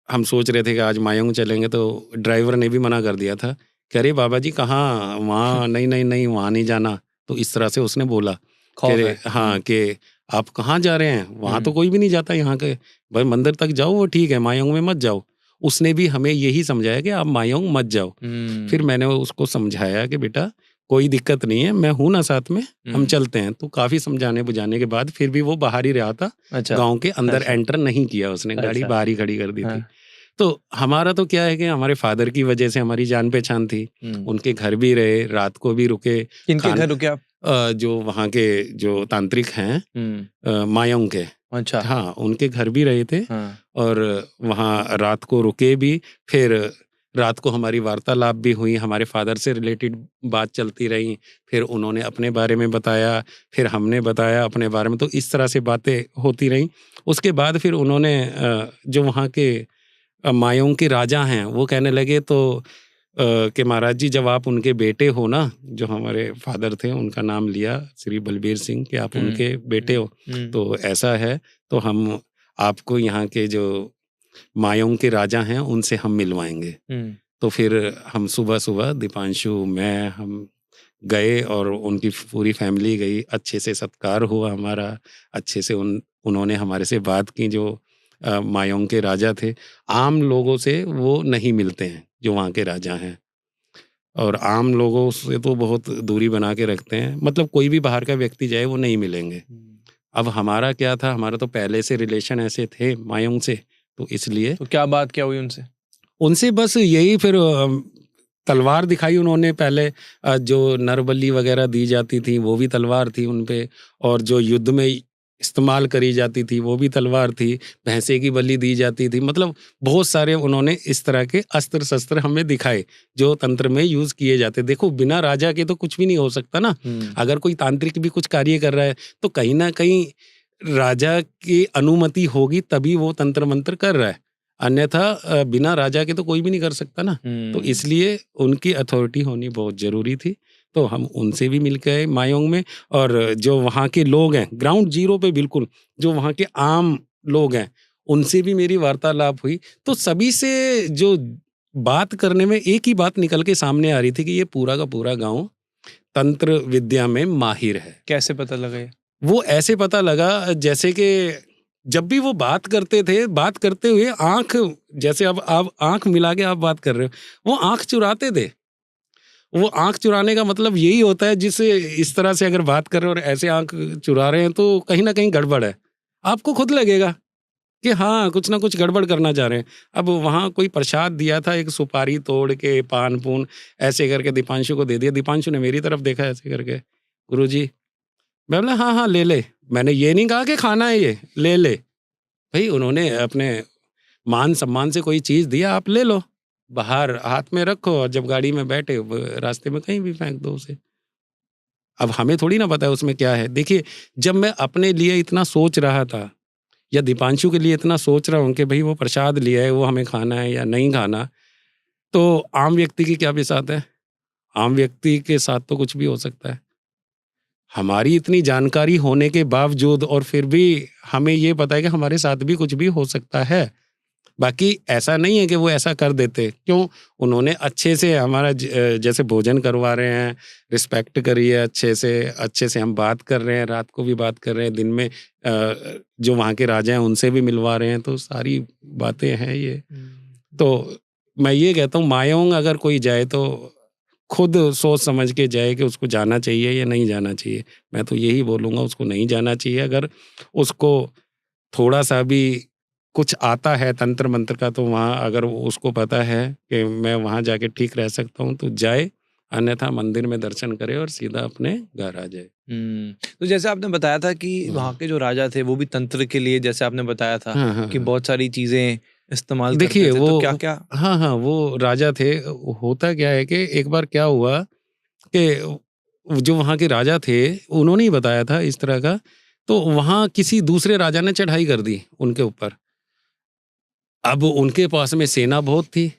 हम सोच रहे थे कि आज मायोंग चलेंगे, तो ड्राइवर ने भी मना कर दिया था कि अरे बाबा जी कहाँ, वहाँ नहीं नहीं नहीं, वहाँ नहीं जाना। तो इस तरह से उसने बोला कि हाँ, कि आप कहाँ जा रहे हैं, वहाँ तो कोई भी नहीं जाता यहाँ के, भाई मंदिर तक जाओ वो ठीक है, मायोंग में मत जाओ। उसने भी हमें यही समझाया कि आप मायोंग मत जाओ। फिर मैंने उसको समझाया कि बेटा कोई दिक्कत नहीं है, मैं हूं ना साथ में, हम चलते हैं। तो काफी समझाने बुझाने के बाद फिर भी वो बाहर ही रहा था। अच्छा। गांव के अंदर एंटर नहीं किया उसने, गाड़ी बाहर ही खड़ी कर दी थी। तो हमारा तो क्या है कि हमारे फादर की वजह से हमारी जान पहचान थी, उनके घर भी रहे, रात को भी रुके। किनके घर रुके आप? जो वहाँ के जो तांत्रिक हैं मायोंग के, अच्छा, हाँ, उनके घर भी रहे थे। और वहाँ रात को रुके भी। फिर रात को हमारी वार्तालाप भी हुई, हमारे फादर से रिलेटेड बात चलती रही। फिर उन्होंने अपने बारे में बताया, फिर हमने बताया अपने बारे में, तो इस तरह से बातें होती रहीं। उसके बाद फिर उन्होंने जो वहाँ के मायोंग के राजा हैं वो कहने लगे तो कि महाराज जी, जब आप उनके बेटे हो ना, जो हमारे फादर थे उनका नाम लिया श्री बलबीर सिंह, कि आप उनके बेटे हो, तो ऐसा है तो हम आपको यहाँ के जो मायोंग के राजा हैं उनसे हम मिलवाएंगे। तो फिर हम सुबह सुबह दीपांशु, मैं, हम गए और उनकी पूरी फैमिली गई। अच्छे से सत्कार हुआ हमारा, अच्छे से उन्होंने हमारे से बात की। जो मायोंग के राजा थे, आम लोगों से वो नहीं मिलते हैं जो वहाँ के राजा हैं, और आम लोगों से तो बहुत दूरी बना के रखते हैं। मतलब कोई भी बाहर का व्यक्ति जाए वो नहीं मिलेंगे। अब हमारा क्या था, हमारा तो पहले से रिलेशन ऐसे थे मायोंग से, तो इसलिए। तो क्या बात क्या हुई उनसे? उनसे बस यही, फिर तलवार दिखाई उन्होंने पहले। जो नरबली वगैरह दी जाती थी वो भी तलवार थी उन पे, और जो युद्ध में इस्तेमाल करी जाती थी वो भी तलवार थी। भैंसे की बलि दी जाती थी। मतलब बहुत सारे उन्होंने इस तरह के अस्त्र शस्त्र हमें दिखाए जो तंत्र में यूज किए जाते। देखो, बिना राजा के तो कुछ भी नहीं हो सकता ना। अगर कोई तांत्रिक भी कुछ कार्य कर रहा है तो कहीं ना कहीं राजा की अनुमति होगी तभी वो तंत्र मंत्र कर रहा है, अन्यथा बिना राजा के तो कोई भी नहीं कर सकता ना। तो इसलिए उनकी अथॉरिटी होनी बहुत जरूरी थी। तो हम उनसे भी मिल गए मायोंग में। और जो वहाँ के लोग हैं ग्राउंड जीरो पे, बिल्कुल जो वहाँ के आम लोग हैं, उनसे भी मेरी वार्तालाप हुई। तो सभी से जो बात करने में एक ही बात निकल के सामने आ रही थी कि ये पूरा का पूरा गांव तंत्र विद्या में माहिर है। कैसे पता लगा ये? वो ऐसे पता लगा जैसे कि जब भी वो बात करते थे, बात करते हुए आंख, जैसे अब आप आंख मिला के आप बात कर रहे हो, वो आंख चुराते थे। वो आंख चुराने का मतलब यही होता है, जिससे इस तरह से अगर बात कर रहे हो और ऐसे आंख चुरा रहे हैं तो कहीं ना कहीं गड़बड़ है। आपको खुद लगेगा कि हाँ, कुछ ना कुछ गड़बड़ करना चाह रहे हैं। अब वहाँ कोई प्रसाद दिया था, एक सुपारी तोड़ के पान पून ऐसे करके दीपांशु को दे दिया। दीपांशु ने मेरी तरफ देखा ऐसे करके, गुरुजी। मैं बोला हाँ हाँ ले ले, मैंने ये नहीं कहा कि खाना है, ये ले ले। भाई उन्होंने अपने मान सम्मान से कोई चीज़ दिया, आप ले लो, बाहर हाथ में रखो और जब गाड़ी में बैठे रास्ते में कहीं भी फेंक दो उसे। अब हमें थोड़ी ना पता है उसमें क्या है। देखिए, जब मैं अपने लिए इतना सोच रहा था या दीपांशु के लिए इतना सोच रहा हूँ कि भाई वो प्रसाद लिया है, वो हमें खाना है या नहीं खाना, तो आम व्यक्ति की क्या बिसात है? आम व्यक्ति के साथ तो कुछ भी हो सकता है। हमारी इतनी जानकारी होने के बावजूद और फिर भी हमें ये पता है कि हमारे साथ भी कुछ भी हो सकता है। बाकी ऐसा नहीं है कि वो ऐसा कर देते। क्यों? उन्होंने अच्छे से हमारा जैसे भोजन करवा रहे हैं, रिस्पेक्ट करिए अच्छे से हम बात कर रहे हैं, रात को भी बात कर रहे हैं, दिन में जो वहाँ के राजा हैं उनसे भी मिलवा रहे हैं, तो सारी बातें हैं ये। तो मैं ये कहता हूँ, मायोंग अगर कोई जाए तो खुद सोच समझ के जाए कि उसको जाना चाहिए या नहीं जाना चाहिए। मैं तो यही बोलूँगा, उसको नहीं जाना चाहिए। अगर उसको थोड़ा सा भी कुछ आता है तंत्र मंत्र का, तो वहाँ अगर उसको पता है कि मैं वहाँ जाके ठीक रह सकता हूँ तो जाए, अन्यथा मंदिर में दर्शन करे और सीधा अपने घर आ जाए। तो जैसे आपने बताया था कि वहाँ के जो राजा थे वो भी तंत्र के लिए, जैसे आपने बताया था हाँ, हाँ, कि हाँ। बहुत सारी चीजें इस्तेमाल करते देखिए थे, वो तो क्या क्या? हाँ, हाँ, वो राजा थे। होता क्या है कि एक बार क्या हुआ कि जो वहाँ के राजा थे उन्होंने ही बताया था इस तरह का, तो वहाँ किसी दूसरे राजा ने चढ़ाई कर दी उनके ऊपर। अब उनके पास में सेना बहुत थी,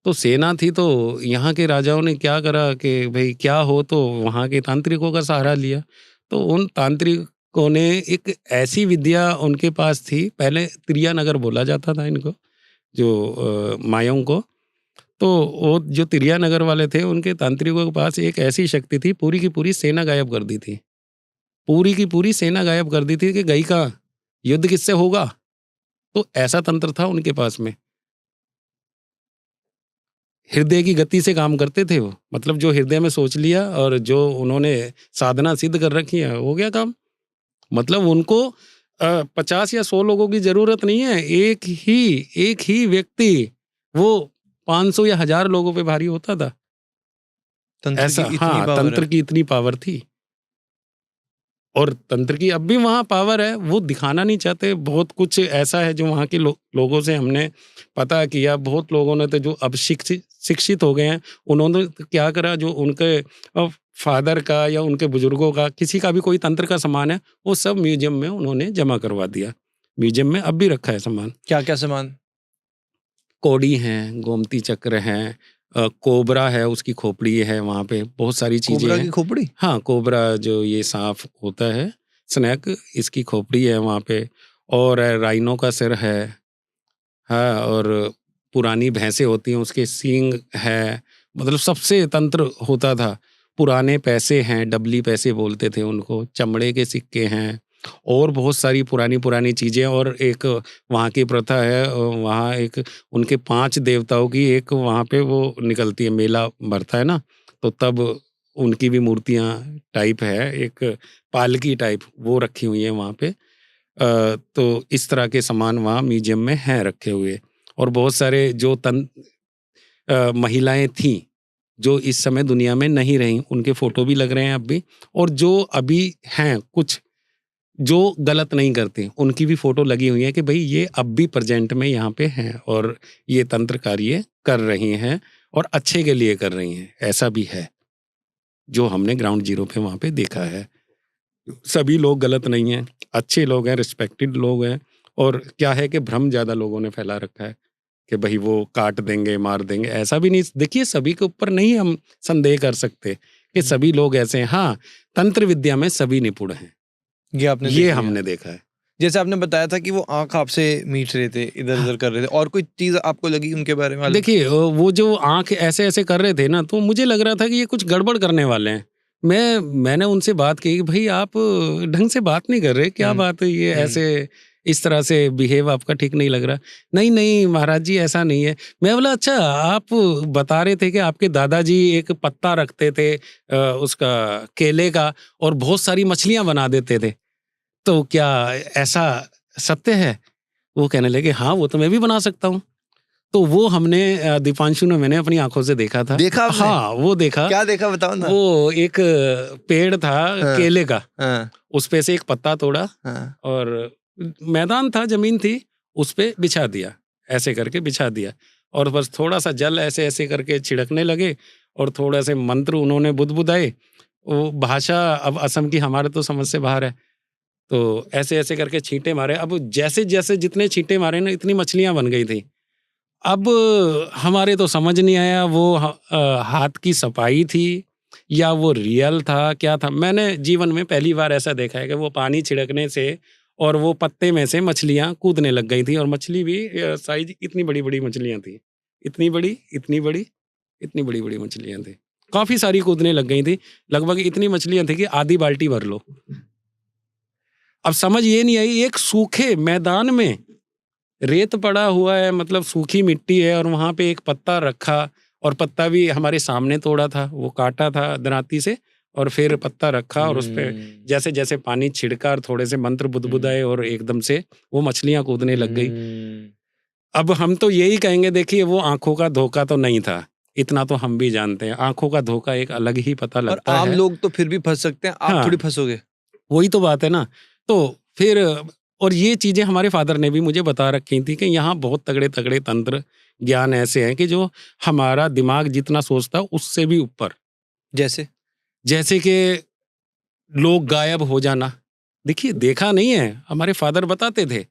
तो सेना थी तो यहाँ के राजाओं ने क्या करा कि भाई क्या हो, तो वहाँ के तांत्रिकों का सहारा लिया। तो उन तांत्रिकों ने एक ऐसी विद्या उनके पास थी, पहले त्रियानगर बोला जाता था इनको, जो मायों को। तो वो जो त्रियानगर वाले थे उनके तांत्रिकों के पास एक ऐसी शक्ति थी, पूरी की पूरी सेना गायब कर दी थी। पूरी की पूरी सेना गायब कर दी थी कि गई कहाँ, युद्ध किससे होगा। तो ऐसा तंत्र था उनके पास में। हृदय की गति से काम करते थे वो, मतलब जो हृदय में सोच लिया और जो उन्होंने साधना सिद्ध कर रखी है, हो गया काम। मतलब उनको 50 या 100 लोगों की जरूरत नहीं है, एक ही व्यक्ति वो 500 या 1000 लोगों पे भारी होता था। तंत्र ऐसा, की इतनी हाँ, पावर तंत्र है। की इतनी पावर थी। और तंत्र की अब भी वहाँ पावर है, वो दिखाना नहीं चाहते। बहुत कुछ ऐसा है जो वहाँ के लोगों से हमने पता किया। बहुत लोगों ने तो जो अब शिक्षित हो गए हैं, उन्होंने तो क्या करा, जो उनके फादर का या उनके बुजुर्गों का किसी का भी कोई तंत्र का सामान है, वो सब म्यूजियम में उन्होंने जमा करवा दिया। म्यूजियम में अब भी रखा है सामान। क्या क्या सामान? कौड़ी हैं, गोमती चक्र हैं, कोबरा है, उसकी खोपड़ी है, वहाँ पे बहुत सारी चीजें कोबरा हैं। की खोपड़ी? हाँ, कोबरा जो ये सांप होता है, स्नेक, इसकी खोपड़ी है वहाँ पे। और राइनो का सिर है, हाँ, और पुरानी भैंसें होती हैं उसके सींग है। मतलब सबसे तंत्र होता था। पुराने पैसे हैं, डबली पैसे बोलते थे उनको, चमड़े के सिक्के हैं और बहुत सारी पुरानी पुरानी चीज़ें। और एक वहाँ की प्रथा है, वहाँ एक उनके 5 देवताओं की एक वहाँ पे वो निकलती है, मेला भरता है ना, तो तब उनकी भी मूर्तियाँ टाइप है, एक पालकी टाइप वो रखी हुई है वहाँ पे। तो इस तरह के सामान वहाँ म्यूजियम में हैं रखे हुए। और बहुत सारे जो महिलाएं थीं जो इस समय दुनिया में नहीं रहीं, उनके फोटो भी लग रहे हैं अब भी। और जो अभी हैं कुछ जो गलत नहीं करते, उनकी भी फोटो लगी हुई है कि भाई ये अब भी प्रेजेंट में यहाँ पे हैं और ये तंत्र कार्य कर रही हैं और अच्छे के लिए कर रही हैं। ऐसा भी है जो हमने ग्राउंड जीरो पे वहाँ पे देखा है। सभी लोग गलत नहीं हैं, अच्छे लोग हैं, रिस्पेक्टेड लोग हैं। और क्या है कि भ्रम ज़्यादा लोगों ने फैला रखा है कि भाई वो काट देंगे, मार देंगे। ऐसा भी नहीं। देखिए, सभी के ऊपर नहीं हम संदेह कर सकते कि सभी लोग ऐसे हैं। हाँ, तंत्र विद्या में सभी निपुण हैं, ये आपने ये देख लिया। हमने देखा है। जैसे आपने बताया था कि वो आंख आपसे मीट रहे थे, इधर उधर कर रहे थे, और कोई चीज आपको लगी उनके बारे में? देखिए, वो जो आंख ऐसे ऐसे कर रहे थे ना, तो मुझे लग रहा था कि ये कुछ गड़बड़ करने वाले हैं। मैंने उनसे बात की कि भाई आप ढंग से बात नहीं कर रहे, क्या बात है, ये ऐसे इस तरह से बिहेव आपका ठीक नहीं लग रहा। नहीं नहीं महाराज जी, ऐसा नहीं है। मैं बोला अच्छा, आप बता रहे थे कि आपके दादाजी एक पत्ता रखते थे उसका केले का, और बहुत सारी मछलियां बना देते थे, तो क्या ऐसा सत्य है? वो कहने लगे हाँ, वो तो मैं भी बना सकता हूँ। तो वो हमने दीपांशु ने, मैंने अपनी आंखों से देखा था। देखा आपने? हाँ, वो देखा। क्या देखा, बताओ ना। वो एक पेड़ था केले का, उस पे से एक पत्ता तोड़ा और मैदान था, जमीन थी, उस पे बिछा दिया, ऐसे करके बिछा दिया। और बस थोड़ा सा जल ऐसे ऐसे करके छिड़कने लगे और थोड़ा से मंत्र उन्होंने बुदबुदाए। वो भाषा अब असम की हमारे तो समझ से बाहर है, तो ऐसे ऐसे करके छींटे मारे। अब जैसे जैसे जितने छींटे मारे ना इतनी मछलियां बन गई थी। अब हमारे तो समझ नहीं आया वो हाथ की सफाई थी या वो रियल था, क्या था। मैंने जीवन में पहली बार ऐसा देखा है कि वो पानी छिड़कने से और वो पत्ते में से मछलियां कूदने लग गई थी, और मछली भी साइज इतनी बड़ी बड़ी मछलियां थी, इतनी बड़ी इतनी बड़ी इतनी बड़ी बड़ी मछलियां थी, काफी सारी कूदने लग गई थी। लगभग इतनी मछलियां थी कि आधी बाल्टी भर लो। अब समझ ये नहीं आई, एक सूखे मैदान में रेत पड़ा हुआ है, मतलब सूखी मिट्टी है, और वहां पे एक पत्ता रखा, और पत्ता भी हमारे सामने तोड़ा था, वो काटा था दराती से, और फिर पत्ता रखा और उस पर जैसे जैसे पानी छिड़का और थोड़े से मंत्र बुदबुदाए और एकदम से वो मछलियां कूदने लग गई। अब हम तो यही कहेंगे, देखिए वो आंखों का धोखा तो नहीं था, इतना तो हम भी जानते हैं। आंखों का धोखा एक अलग ही पता लगता है। आम लोग तो फिर भी फंस सकते हैं, आप हाँ, थोड़ी फंसोगे। वही तो बात है ना। तो फिर और ये चीजें हमारे फादर ने भी मुझे बता रखी थी कि यहाँ बहुत तगड़े तगड़े तंत्र ज्ञान ऐसे हैं कि जो हमारा दिमाग जितना सोचता है उससे भी ऊपर। जैसे कि लोग गायब हो जाना। देखिए देखा नहीं है, हमारे फादर बताते थे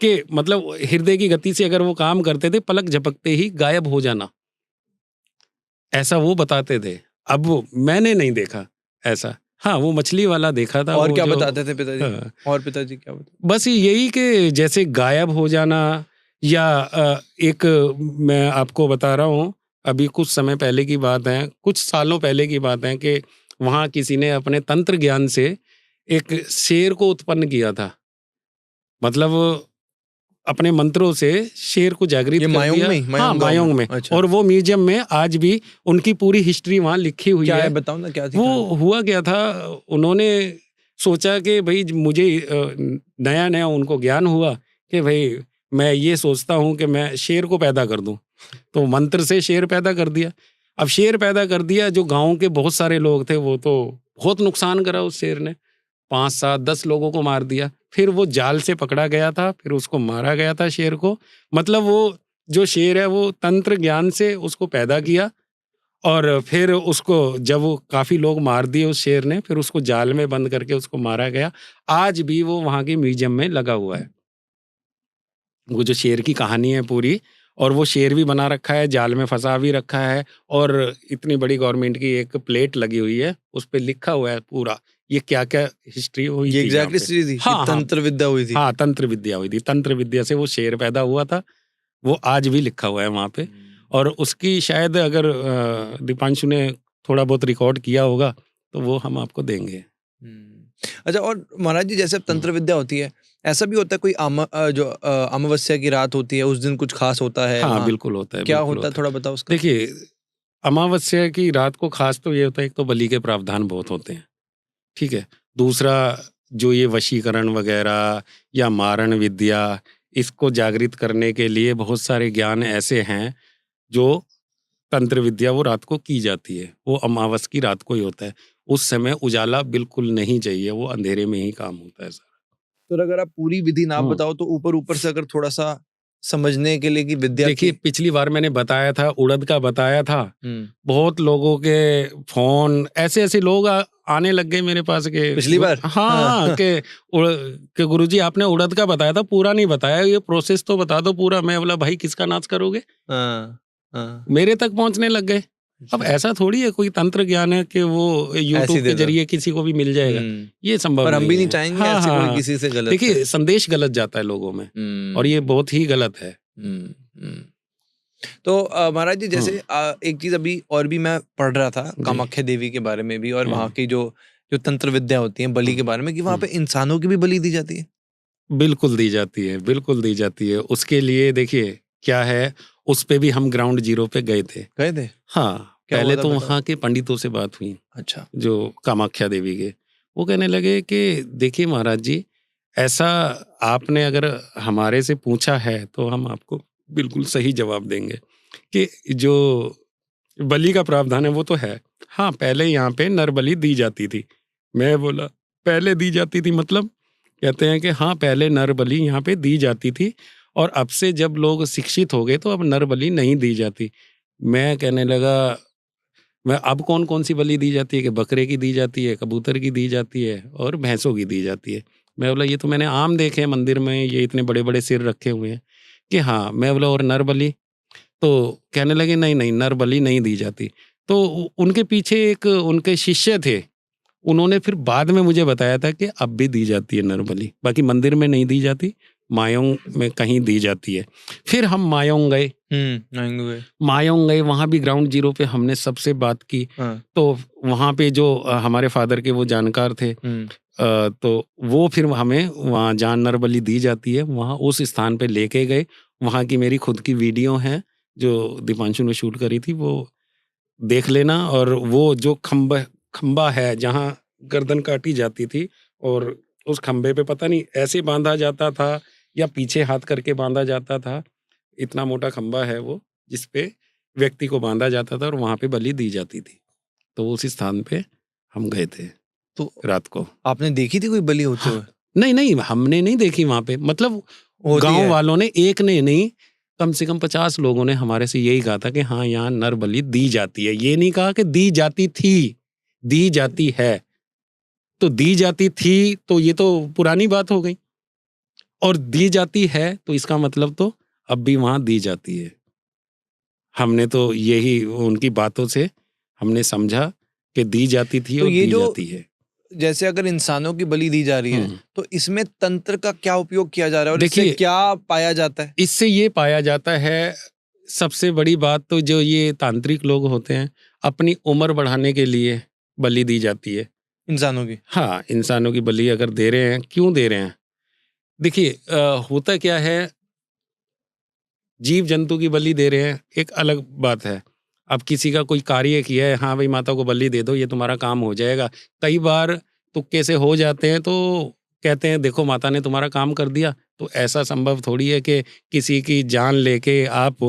कि मतलब हृदय की गति से अगर वो काम करते थे, पलक झपकते ही गायब हो जाना, ऐसा वो बताते थे। अब मैंने नहीं देखा ऐसा। हाँ, वो मछली वाला देखा था। और वो क्या जो बताते थे पिताजी? हाँ, और पिताजी क्या बताते? बस यही कि जैसे गायब हो जाना, या एक मैं आपको बता रहा हूँ, अभी कुछ समय पहले की बात है, कुछ सालों पहले की बात है कि वहाँ किसी ने अपने तंत्र ज्ञान से एक शेर को उत्पन्न किया था। मतलब अपने मंत्रों से शेर को जागृत कर मायोंग दिया। में? हाँ, मायोंग में। अच्छा। और वो म्यूजियम में आज भी उनकी पूरी हिस्ट्री वहाँ लिखी हुई क्या है। बताओ ना, क्या थी वो कहानी? हुआ क्या था, उन्होंने सोचा कि भाई मुझे नया नया उनको ज्ञान हुआ कि भाई मैं ये सोचता हूँ कि मैं शेर को पैदा कर दूं, तो मंत्र से शेर पैदा कर दिया। अब शेर पैदा कर दिया, जो गांव के बहुत सारे लोग थे वो तो बहुत नुकसान करा उस शेर ने, 5, 7, 10 लोगों को मार दिया। फिर वो जाल से पकड़ा गया था, फिर उसको मारा गया था शेर को। मतलब वो जो शेर है वो तंत्र ज्ञान से उसको पैदा किया, और फिर उसको जब वो काफी लोग मार दिए उस शेर ने, फिर उसको जाल में बंद करके उसको मारा गया। आज भी वो वहां के म्यूजियम में लगा हुआ है, वो जो शेर की कहानी है पूरी। और वो शेर भी बना रखा है, जाल में फंसा भी रखा है, और इतनी बड़ी गवर्नमेंट की एक प्लेट लगी हुई है, उस पे लिखा हुआ है पूरा ये क्या क्या हिस्ट्री हुई थी। ये एग्जैक्टली हिस्ट्री थी? हाँ, तंत्र विद्या हुई थी? हाँ, तंत्र विद्या हुई थी। तंत्र विद्या से वो शेर पैदा हुआ था, वो आज भी लिखा हुआ है वहाँ पे। और उसकी शायद अगर दीपांशु ने थोड़ा बहुत रिकॉर्ड किया होगा तो वो हम आपको देंगे। अच्छा, और महाराज जी जैसे तंत्र विद्या होती है, ऐसा भी होता है कोई अमावस्या की रात होती है, उस दिन कुछ खास होता है? हाँ, बिल्कुल होता है। क्या होता है, थोड़ा बताओ उसका। देखिए, अमावस्या की रात को खास तो ये होता है, एक तो बलि के प्रावधान बहुत होते हैं, ठीक है। दूसरा जो ये वशीकरण वगैरह या मारण विद्या, इसको जागृत करने के लिए बहुत सारे ज्ञान ऐसे हैं जो तंत्र विद्या वो रात को की जाती है। वो अमावस की रात को ही होता है, उस समय उजाला बिल्कुल नहीं चाहिए, वो अंधेरे में ही काम होता है सारा। तो अगर आप पूरी विधि ना बताओ तो ऊपर ऊपर से अगर थोड़ा सा समझने के लिए कि विद्या। देखिए, पिछली बार मैंने बताया था, उड़द का बताया था। बहुत लोगों के फोन ऐसे ऐसे लोग आने लग गए मेरे पास के पिछली बार। हाँ के गुरुजी आपने उड़द का बताया था, पूरा नहीं बताया, ये प्रोसेस तो बता दो पूरा। मैं बोला भाई किसका नाच करोगे? मेरे तक पहुंचने लग गए। अब ऐसा थोड़ी है कोई तंत्र ज्ञान है कि वो यूट्यूब के जरिए किसी को भी मिल जाएगा, ये संभव नहीं है। हम भी नहीं चाहेंगे ऐसे कोई किसी से गलत। देखिए, संदेश गलत जाता है लोगों में, और ये बहुत ही गलत है। तो महाराज जी जैसे एक चीज अभी और भी मैं पढ़ रहा था कामाख्या देवी के बारे में भी, और वहाँ की जो तंत्र विद्या होती है बलि के बारे में, कि वहाँ पे इंसानों की भी बलि दी जाती है। बिल्कुल दी जाती है, बिल्कुल दी जाती है। उसके लिए देखिए क्या है, उस पे भी हम ग्राउंड जीरो पे गए थे। हाँ, पहले तो वहाँ के पंडितों से बात हुई। अच्छा। जो कामाख्या देवी के, वो कहने लगे कि देखिए महाराज जी, ऐसा आपने अगर हमारे से पूछा है तो हम आपको बिल्कुल सही जवाब देंगे कि जो बलि का प्रावधान है वो तो है। हाँ, पहले यहाँ पे नर बलि दी जाती थी। मैं बोला पहले दी जाती थी मतलब? कहते हैं कि हाँ, पहले नर बलि यहाँ पे दी जाती थी, और अब से जब लोग शिक्षित हो गए तो अब नर बलि नहीं दी जाती। मैं कहने लगा मैं अब कौन कौन सी बलि दी जाती है कि बकरे की दी जाती है, कबूतर की दी जाती है और भैंसों की दी जाती है। मैं बोला ये तो मैंने आम देखे हैं मंदिर में, ये इतने बड़े बड़े सिर रखे हुए हैं कि हाँ। मैं बोला और नर बलि? तो कहने लगे नहीं नहीं नर बलि नहीं दी जाती। तो उनके पीछे एक उनके शिष्य थे, उन्होंने फिर बाद में मुझे बताया था कि अब भी दी जाती है नर बलि, बाकी मंदिर में नहीं दी जाती, मायोंग में कहीं दी जाती है। फिर हम मायोंग गए। मायोंग गए, वहाँ भी ग्राउंड जीरो पे हमने सबसे बात की। तो वहाँ पे जो हमारे फादर के वो जानकार थे, तो वो फिर हमें वहाँ जहाँ नर बलि दी जाती है वहाँ उस स्थान पे लेके गए। वहाँ की मेरी खुद की वीडियो है जो दीपांशु ने शूट करी थी, वो देख लेना। और वो जो खंबा है जहाँ गर्दन काटी जाती थी और उस खंबे पे पता नहीं ऐसे बांधा जाता था या पीछे हाथ करके बांधा जाता था, इतना मोटा खंबा है वो जिसपे व्यक्ति को बांधा जाता था और वहाँ पे बलि दी जाती थी। तो उस स्थान पे हम गए थे तो रात को। आपने देखी थी कोई बलि होते हुए? नहीं नहीं हमने नहीं देखी वहाँ पे, मतलब गांव वालों ने, एक ने नहीं कम से कम 50 लोगों ने हमारे से यही कहा था कि हाँ यहाँ नर बलि दी जाती है। ये नहीं कहा कि दी जाती थी, दी जाती है। तो दी जाती थी तो ये तो पुरानी बात हो गई, और दी जाती है तो इसका मतलब तो अब भी वहां दी जाती है। हमने तो यही उनकी बातों से हमने समझा कि दी जाती थी तो और ये दी जो जाती है। जैसे अगर इंसानों की बलि दी जा रही है तो इसमें तंत्र का क्या उपयोग किया जा रहा है और इससे क्या पाया जाता है? इससे ये पाया जाता है, सबसे बड़ी बात तो जो ये तांत्रिक लोग होते हैं अपनी उम्र बढ़ाने के लिए बलि दी जाती है इंसानों की। हाँ, इंसानों की बलि अगर दे रहे हैं, क्यों दे रहे हैं? देखिए होता क्या है, जीव जंतु की बलि दे रहे हैं एक अलग बात है। अब किसी का कोई कार्य किया है, हाँ भाई माता को बलि दे दो ये तुम्हारा काम हो जाएगा। कई बार तुक्के से हो जाते हैं तो कहते हैं देखो माता ने तुम्हारा काम कर दिया। तो ऐसा संभव थोड़ी है कि किसी की जान लेके आप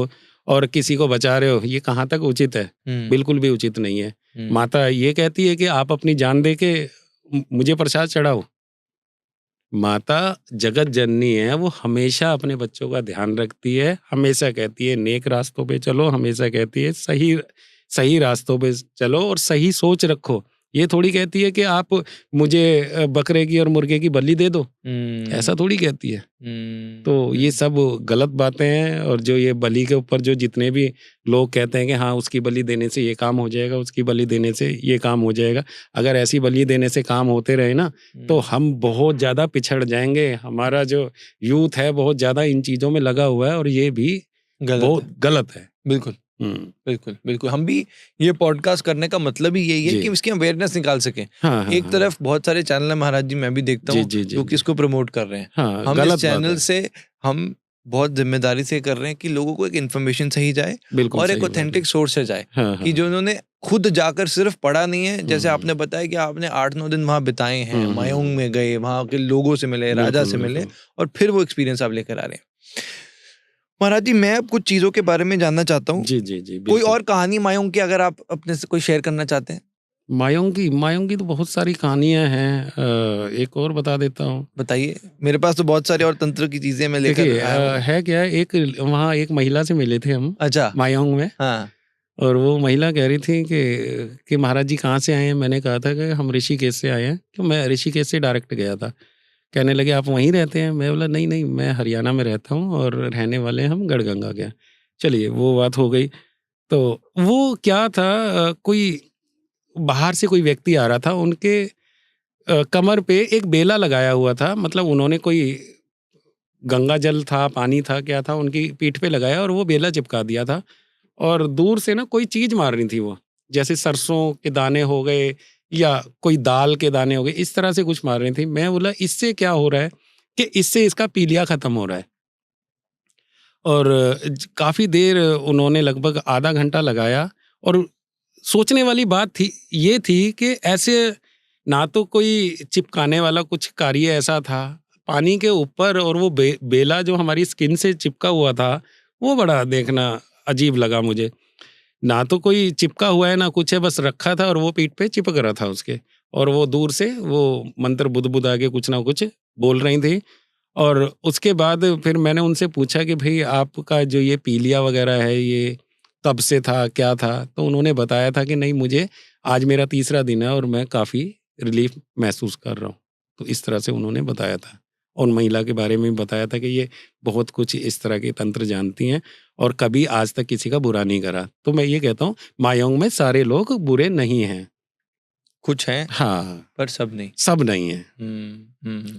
और किसी को बचा रहे हो, ये कहाँ तक उचित है? बिल्कुल भी उचित नहीं है। माता ये कहती है कि आप अपनी जान दे के मुझे प्रसाद चढ़ाओ। माता जगत जननी है, वो हमेशा अपने बच्चों का ध्यान रखती है, हमेशा कहती है नेक रास्तों पे चलो, हमेशा कहती है सही रास्तों पे चलो और सही सोच रखो। ये थोड़ी कहती है कि आप मुझे बकरे की और मुर्गे की बलि दे दो, ऐसा थोड़ी कहती है। तो ये सब गलत बातें हैं। और जो ये बलि के ऊपर जो जितने भी लोग कहते हैं कि हाँ उसकी बलि देने से ये काम हो जाएगा, उसकी बलि देने से ये काम हो जाएगा, अगर ऐसी बलि देने से काम होते रहे ना तो हम बहुत ज़्यादा पिछड़ जाएंगे। हमारा जो यूथ है बहुत ज़्यादा इन चीज़ों में लगा हुआ है और ये भी बहुत गलत है। बिल्कुल बिल्कुल बिल्कुल। हम भी ये पॉडकास्ट करने का मतलब ही यही है कि इसकी अवेयरनेस निकाल सकें। एक तरफ बहुत सारे चैनल है महाराज जी, मैं भी देखता हूँ जो कि इसको प्रमोट कर रहे हैं। हम इस चैनल से हम बहुत जिम्मेदारी से कर रहे हैं कि लोगों को एक इन्फॉर्मेशन सही जाए और एक ऑथेंटिक सोर्स से जाए। कि जो उन्होंने खुद जाकर सिर्फ पढ़ा नहीं है, जैसे आपने बताया कि आपने 8-9 दिन वहां बिताए हैं, मायोंग में गए, वहां के लोगों से मिले, राजा से मिले और फिर वो एक्सपीरियंस आप लेकर आ रहे हैं। महाराज जी मैं अब कुछ चीजों के बारे में जानना चाहता हूँ। जी कोई और कहानी मायोंग की अगर आप अपने से कोई शेयर करना चाहते हैं? मायोंग की तो बहुत सारी कहानियां हैं, एक और बता देता हूँ। बताइए, मेरे पास तो बहुत सारे और तंत्र की चीजें मैं लेकर है क्या, एक वहाँ एक महिला से मिले थे हम। अच्छा। मायोंग में। हाँ। और वो महिला कह रही थी कि महाराज जी कहाँ से आए हैं? मैंने कहा था कि हम ऋषिकेश से आए हैं। तो मैं ऋषिकेश से डायरेक्ट गया था। कहने लगे आप वहीं रहते हैं? मैं बोला नहीं मैं हरियाणा में रहता हूँ और रहने वाले हैं हम गढ़गंगा के। चलिए वो बात हो गई। तो वो क्या था, कोई बाहर से कोई व्यक्ति आ रहा था, उनके कमर पे एक बेला लगाया हुआ था, मतलब उन्होंने कोई गंगा जल था, पानी था, क्या था, उनकी पीठ पे लगाया और वो बेला चिपका दिया था। और दूर से ना कोई चीज मार रही थी वो, जैसे सरसों के दाने हो गए या कोई दाल के दाने हो गए, इस तरह से कुछ मार रही थी। मैं बोला इससे क्या हो रहा है कि इससे इसका पीलिया खत्म हो रहा है। और काफी देर उन्होंने लगभग आधा घंटा लगाया। और सोचने वाली बात थी ये थी कि ऐसे ना तो कोई चिपकाने वाला कुछ कार्य ऐसा था पानी के ऊपर, और वो बेला जो हमारी स्किन से चिपका हुआ था वो बड़ा देखना अजीब लगा मुझे। ना तो कोई चिपका हुआ है ना कुछ है, बस रखा था और वो पीठ पे चिपक रहा था उसके। और वो दूर से वो मंत्र बुद बुद आगे कुछ ना कुछ बोल रही थी। और उसके बाद फिर मैंने उनसे पूछा कि भाई आपका जो ये पीलिया वगैरह है ये कब से था, क्या था? तो उन्होंने बताया था कि नहीं, मुझे आज मेरा तीसरा दिन है और मैं काफ़ी रिलीफ महसूस कर रहा हूँ। तो इस तरह से उन्होंने बताया था। और महिला के बारे में भी बताया था कि ये बहुत कुछ इस तरह के तंत्र जानती हैं और कभी आज तक किसी का बुरा नहीं करा। तो मैं ये कहता हूँ, मायोंग में सारे लोग बुरे नहीं हैं। कुछ हैं हाँ, पर सब नहीं। सब नहीं है।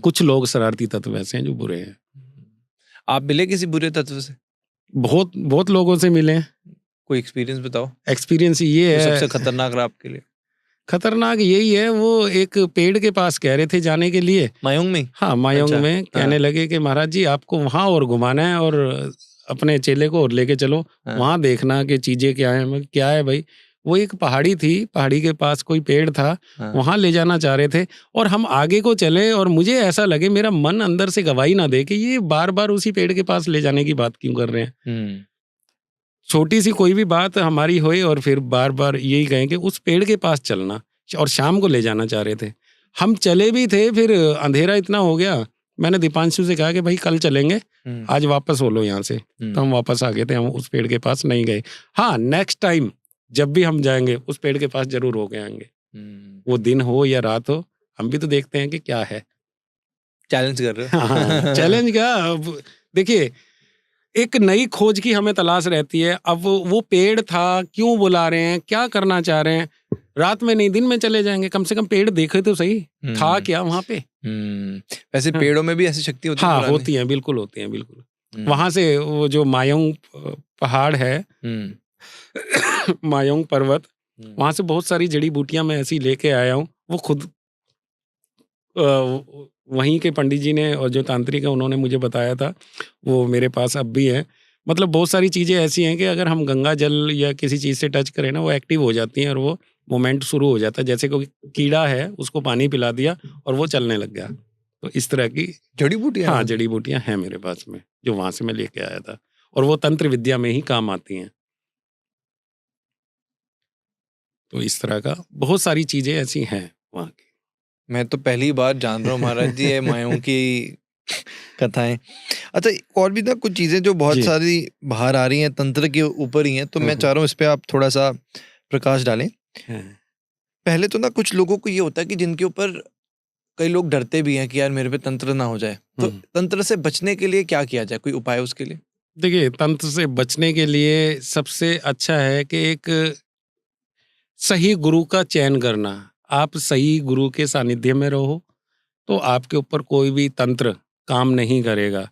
कुछ लोग शरारती तत्व ऐसे हैं जो बुरे हैं। आप मिले किसी बुरे तत्व से? बहुत बहुत लोगों से मिले हैं। कोई एक्सपीरियंस बताओ। एक्सपीरियंस ये जो है, सबसे खतरनाक रहा आपके लिए? खतरनाक यही है, वो एक पेड़ के पास कह रहे थे जाने के लिए। मायोंग में? हाँ, मायोंग अच्छा, में कहने हाँ। लगे कि महाराज जी आपको वहाँ और घुमाना है और अपने चेले को और लेके चलो, हाँ। वहाँ देखना कि चीजें क्या है। मैं क्या है भाई? वो एक पहाड़ी थी, पहाड़ी के पास कोई पेड़ था, हाँ। वहाँ ले जाना चाह रहे थे और हम आगे को चले और मुझे ऐसा लगे, मेरा मन अंदर से गवाही ना दे कि ये बार बार उसी पेड़ के पास ले जाने की बात क्यों कर रहे हैं। छोटी सी कोई भी बात हमारी होई और फिर बार बार यही कहें कि उस पेड़ के पास चलना, और शाम को ले जाना चाह रहे थे। हम चले भी थे, फिर अंधेरा इतना हो गया, मैंने दीपांशु से कहा कि भाई कल चलेंगे, आज वापस हो लो यहाँ से। तो हम वापस आ गए थे, हम उस पेड़ के पास नहीं गए। हाँ, नेक्स्ट टाइम जब भी हम जाएंगे उस पेड़ के पास जरूर हो के आएंगे। वो दिन हो या रात हो, हम भी तो देखते हैं कि क्या है। चैलेंज कर रहे हो? हाँ, चैलेंज क्या, अब देखिए एक नई खोज की हमें तलाश रहती है। अब वो पेड़ था, क्यों बुला रहे हैं, क्या करना चाह रहे हैं, रात में नहीं दिन में चले जाएंगे, कम से कम पेड़ देखे तो सही, था क्या वहां पे। वैसे हाँ। पेड़ों में भी ऐसी शक्ति होती है? हाँ, पुरानी? होती है, बिल्कुल होती है, बिल्कुल। वहां से वो जो मायोंग पहाड़ है, मायोंग पर्वत, वहां से बहुत सारी जड़ी बूटियां मैं ऐसी लेके आया हूँ। वो खुद वहीं के पंडित जी ने और जो तांत्रिक है उन्होंने मुझे बताया था, वो मेरे पास अब भी है। मतलब बहुत सारी चीज़ें ऐसी हैं कि अगर हम गंगा जल या किसी चीज़ से टच करें ना, वो एक्टिव हो जाती हैं और वो मोमेंट शुरू हो जाता है। जैसे कोई कीड़ा है, उसको पानी पिला दिया और वो चलने लग गया। तो इस तरह की जड़ी बूटियां? हाँ, जड़ी बूटियां हैं मेरे पास में, जो वहां से मैं लेके आया था, और वो तंत्र विद्या में ही काम आती हैं। तो इस तरह का बहुत सारी चीज़ें ऐसी हैं वहाँ की। मैं तो पहली बार जान रहा हूँ महाराज जी ये मायों की कथाएं। अच्छा, और भी ना कुछ चीजें जो बहुत जी। सारी बाहर आ रही हैं, तंत्र के ऊपर ही हैं, तो मैं चाह रहा हूँ इस पे आप थोड़ा सा प्रकाश डालें। हाँ। पहले तो ना कुछ लोगों को ये होता है कि जिनके ऊपर कई लोग डरते भी हैं कि यार मेरे पे तंत्र ना हो जाए, तो तंत्र से बचने के लिए क्या किया जाए, कोई उपाय उसके लिए? देखिए, तंत्र से बचने के लिए सबसे अच्छा है कि एक सही गुरु का चयन करना। आप सही गुरु के सानिध्य में रहो तो आपके ऊपर कोई भी तंत्र काम नहीं करेगा।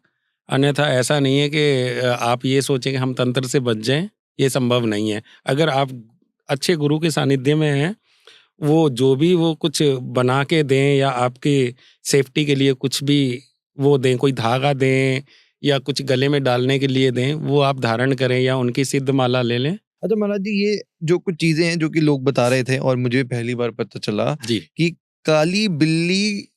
अन्यथा ऐसा नहीं है कि आप ये सोचें कि हम तंत्र से बच जाएं, ये संभव नहीं है। अगर आप अच्छे गुरु के सानिध्य में हैं, वो जो भी वो कुछ बना के दें या आपकी सेफ्टी के लिए कुछ भी वो दें, कोई धागा दें या कुछ गले में डालने के लिए दें, वो आप धारण करें या उनकी सिद्ध माला ले लें। अच्छा महाराज जी, ये जो कुछ चीजें हैं जो कि लोग बता रहे थे और मुझे पहली बार पता चला जी। कि काली बिल्ली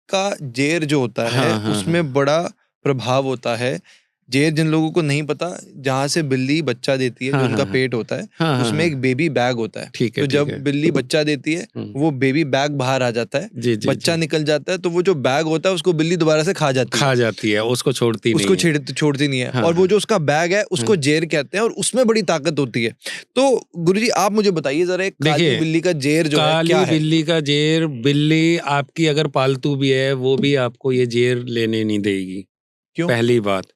का जेर जो होता है हाँ, हाँ, उसमें बड़ा प्रभाव होता है। जेर जिन लोगों को नहीं पता, जहाँ से बिल्ली बच्चा देती है, हाँ, जो उनका हाँ, पेट होता है, हाँ, हाँ, उसमें हाँ। एक बेबी बैग होता है। ठीक है, तो ठीक जब है। बिल्ली बच्चा देती है, वो बेबी बैग बाहर आ जाता है, जी, जी, बच्चा जी। निकल जाता है, तो वो जो बैग होता है उसको बिल्ली दोबारा से खा जाती है, खा जाती है, उसको छोड़ती उसको नहीं है। छोड़ती नहीं है। हाँ, और वो हाँ। जो उसका बैग है उसको जेर कहते हैं और उसमें बड़ी ताकत होती है। तो गुरुजी आप मुझे बताइए जरा, एक काली देखिए, बिल्ली का जेर जो है क्या काली है? बिल्ली का जेर, बिल्ली आपकी अगर पालतू भी है वो भी आपको ये जेर लेने नहीं देगी। क्यों? पहली बात,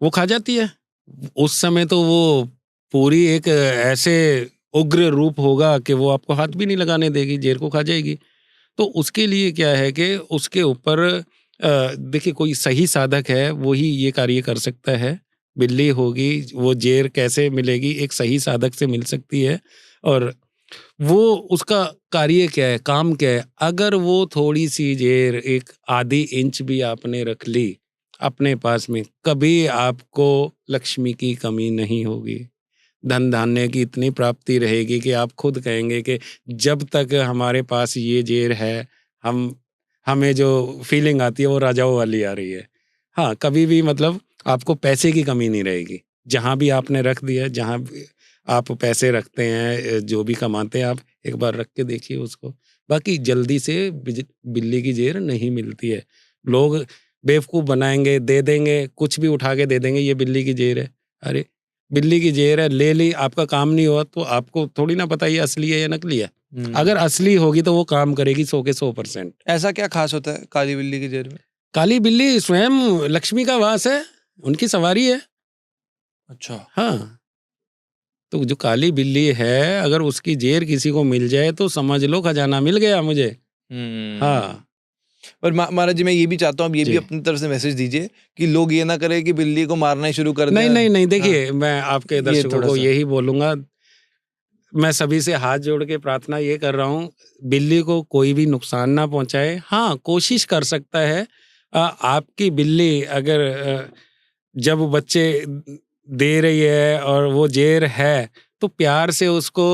वो खा जाती है। उस समय तो वो पूरी एक ऐसे उग्र रूप होगा कि वो आपको हाथ भी नहीं लगाने देगी, जेर को खा जाएगी। तो उसके लिए क्या है कि उसके ऊपर देखिए कोई सही साधक है वही ये कार्य कर सकता है। बिल्ली होगी, वो जेर कैसे मिलेगी, एक सही साधक से मिल सकती है। और वो उसका कार्य क्या है, काम क्या है, अगर वो थोड़ी सी जेर एक आधी इंच भी आपने रख ली अपने पास में, कभी आपको लक्ष्मी की कमी नहीं होगी। धन धान्य की इतनी प्राप्ति रहेगी कि आप खुद कहेंगे कि जब तक हमारे पास ये जेर है, हमें जो फीलिंग आती है वो राजाओं वाली आ रही है। हाँ, कभी भी मतलब आपको पैसे की कमी नहीं रहेगी। जहाँ भी आपने रख दिया, जहाँ भी आप पैसे रखते हैं, जो भी कमाते हैं, आप एक बार रख के देखिए उसको। बाकी जल्दी से बिल्ली की जेर नहीं मिलती है। लोग बेवकूफ़ बनाएंगे, दे देंगे, कुछ भी उठा के दे देंगे, ये बिल्ली की जेर है। अरे बिल्ली की जेर है, ले ली, आपका काम नहीं हुआ तो आपको थोड़ी ना पता ये असली है या नकली है। अगर असली होगी तो वो काम करेगी 100 के 100%। ऐसा क्या खास होता है काली बिल्ली की जेर में? काली बिल्ली स्वयं लक्ष्मी का वास है, उनकी सवारी है। अच्छा। हाँ, तो जो काली बिल्ली है, अगर उसकी जेर किसी को मिल जाए तो समझ लो खजाना मिल गया मुझे। हाँ पर महाराज जी मैं ये भी चाहता हूँ, अब ये भी जी। अपनी तरफ से मैसेज दीजिए कि लोग ये ना करें कि बिल्ली को मारना ही शुरू कर दें। नहीं, देखिए मैं आपके दर्शकों थोड़ा को सा। यही बोलूंगा, मैं सभी से हाथ जोड़ के प्रार्थना ये कर रहा हूँ, बिल्ली को कोई भी नुकसान ना पहुंचाए। हाँ, कोशिश कर सकता है आपकी बिल्ली अगर जब बच्चे दे रही है और वो जेर है तो प्यार से उसको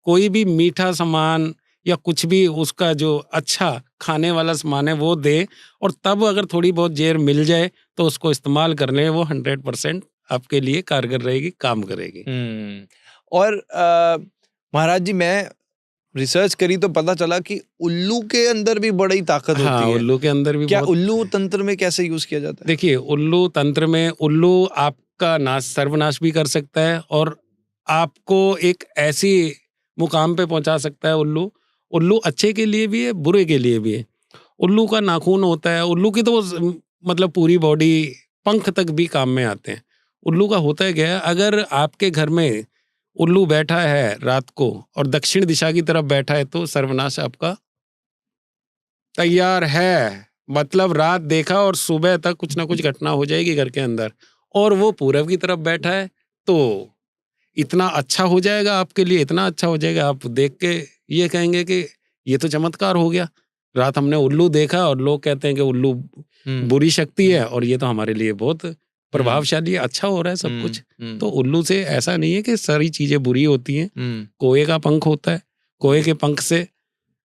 कोई भी मीठा सामान या कुछ भी उसका जो अच्छा खाने वाला सामान है वो दे, और तब अगर थोड़ी बहुत जेर मिल जाए तो उसको इस्तेमाल करने वो 100% आपके लिए कारगर रहेगी, काम करेगी। और महाराज जी मैं रिसर्च करी तो पता चला कि उल्लू के अंदर भी बड़ी ताकत हाँ, होती है। उल्लू के अंदर भी क्या बहुत। उल्लू तंत्र में कैसे यूज किया जाता है? देखिए, उल्लू तंत्र में उल्लू आपका सर्वनाश भी कर सकता है और आपको एक ऐसी मुकाम पे पहुंचा सकता है। उल्लू अच्छे के लिए भी है, बुरे के लिए भी है। उल्लू का नाखून होता है, उल्लू की तो मतलब पूरी बॉडी, पंख तक भी काम में आते हैं। उल्लू का होता है क्या, अगर आपके घर में उल्लू बैठा है रात को और दक्षिण दिशा की तरफ बैठा है तो सर्वनाश आपका तैयार है। मतलब रात देखा और सुबह तक कुछ ना कुछ घटना हो जाएगी घर के अंदर। और वो पूरब की तरफ बैठा है तो इतना अच्छा हो जाएगा आपके लिए, इतना अच्छा हो जाएगा, आप देख के ये कहेंगे कि ये तो चमत्कार हो गया। रात हमने उल्लू देखा और लोग कहते हैं कि उल्लू बुरी शक्ति है और ये तो हमारे लिए बहुत प्रभावशाली है, अच्छा हो रहा है सब कुछ। तो उल्लू से ऐसा नहीं है कि सारी चीजें बुरी होती हैं। कोए का पंख होता है, कोए के पंख से,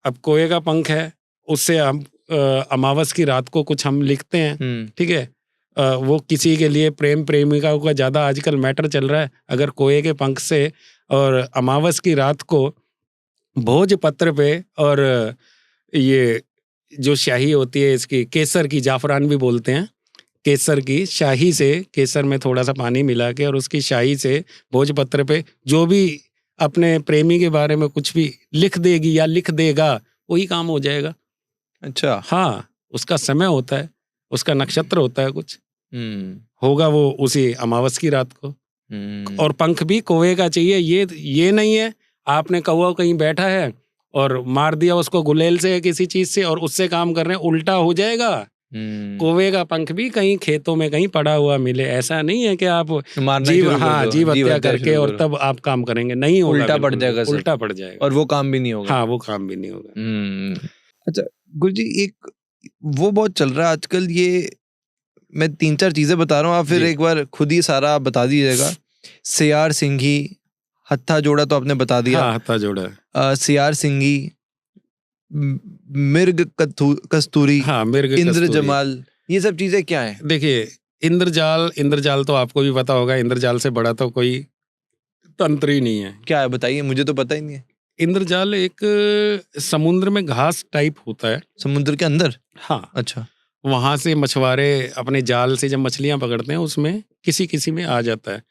अब कोए का पंख है उससे हम अमावस की रात को कुछ हम लिखते हैं, ठीक है, वो किसी के लिए प्रेम प्रेमिका का ज़्यादा आजकल मैटर चल रहा है। अगर कोए के पंख से और अमावस की रात को भोजपत्र पे, और ये जो शाही होती है इसकी केसर की, जाफरान भी बोलते हैं, केसर की शाही से, केसर में थोड़ा सा पानी मिला के और उसकी शाही से भोजपत्र पे जो भी अपने प्रेमी के बारे में कुछ भी लिख देगी या लिख देगा वही काम हो जाएगा। अच्छा। हाँ, उसका समय होता है, उसका नक्षत्र होता है, कुछ होगा वो उसी अमावस की रात को। और पंख भी कौवे का चाहिए, ये नहीं है आपने कौवा कहीं बैठा है और मार दिया उसको गुलेल से या किसी चीज से और उससे काम कर रहे हैं, उल्टा हो जाएगा। कौवे का पंख भी कहीं खेतों में कहीं पड़ा हुआ मिले, ऐसा नहीं है कि आप जीव हत्या करके और तब आप काम करेंगे, नहीं होगा, उल्टा पड़ जाएगा, उल्टा पड़ जाएगा और वो काम भी नहीं होगा। हाँ, वो काम भी नहीं होगा। अच्छा गुरुजी, एक वो बहुत चल रहा है आजकल, ये मैं 3-4 चीजें बता रहा हूँ, आप फिर एक बार खुद ही सारा बता दीजिएगा। सियार सिंघी, हत्था जोड़ा तो आपने बता दिया। हाँ, हत्था जोड़ा। सियार सिंघी, मिर्ग कस्तूरी, हाँ, मिर्ग इंद्र जमाल, ये सब चीजें क्या है? देखिए, इंद्रजाल तो आपको भी पता होगा, इंद्रजाल से बड़ा तो कोई तंत्र ही नहीं है। क्या है बताइए, मुझे तो पता ही नहीं है। इंद्रजाल एक समुद्र में घास टाइप होता है। समुद्र के अंदर? हाँ। अच्छा। वहां से मछुआरे अपने जाल से जब मछलियां पकड़ते हैं उसमें किसी में आ जाता है।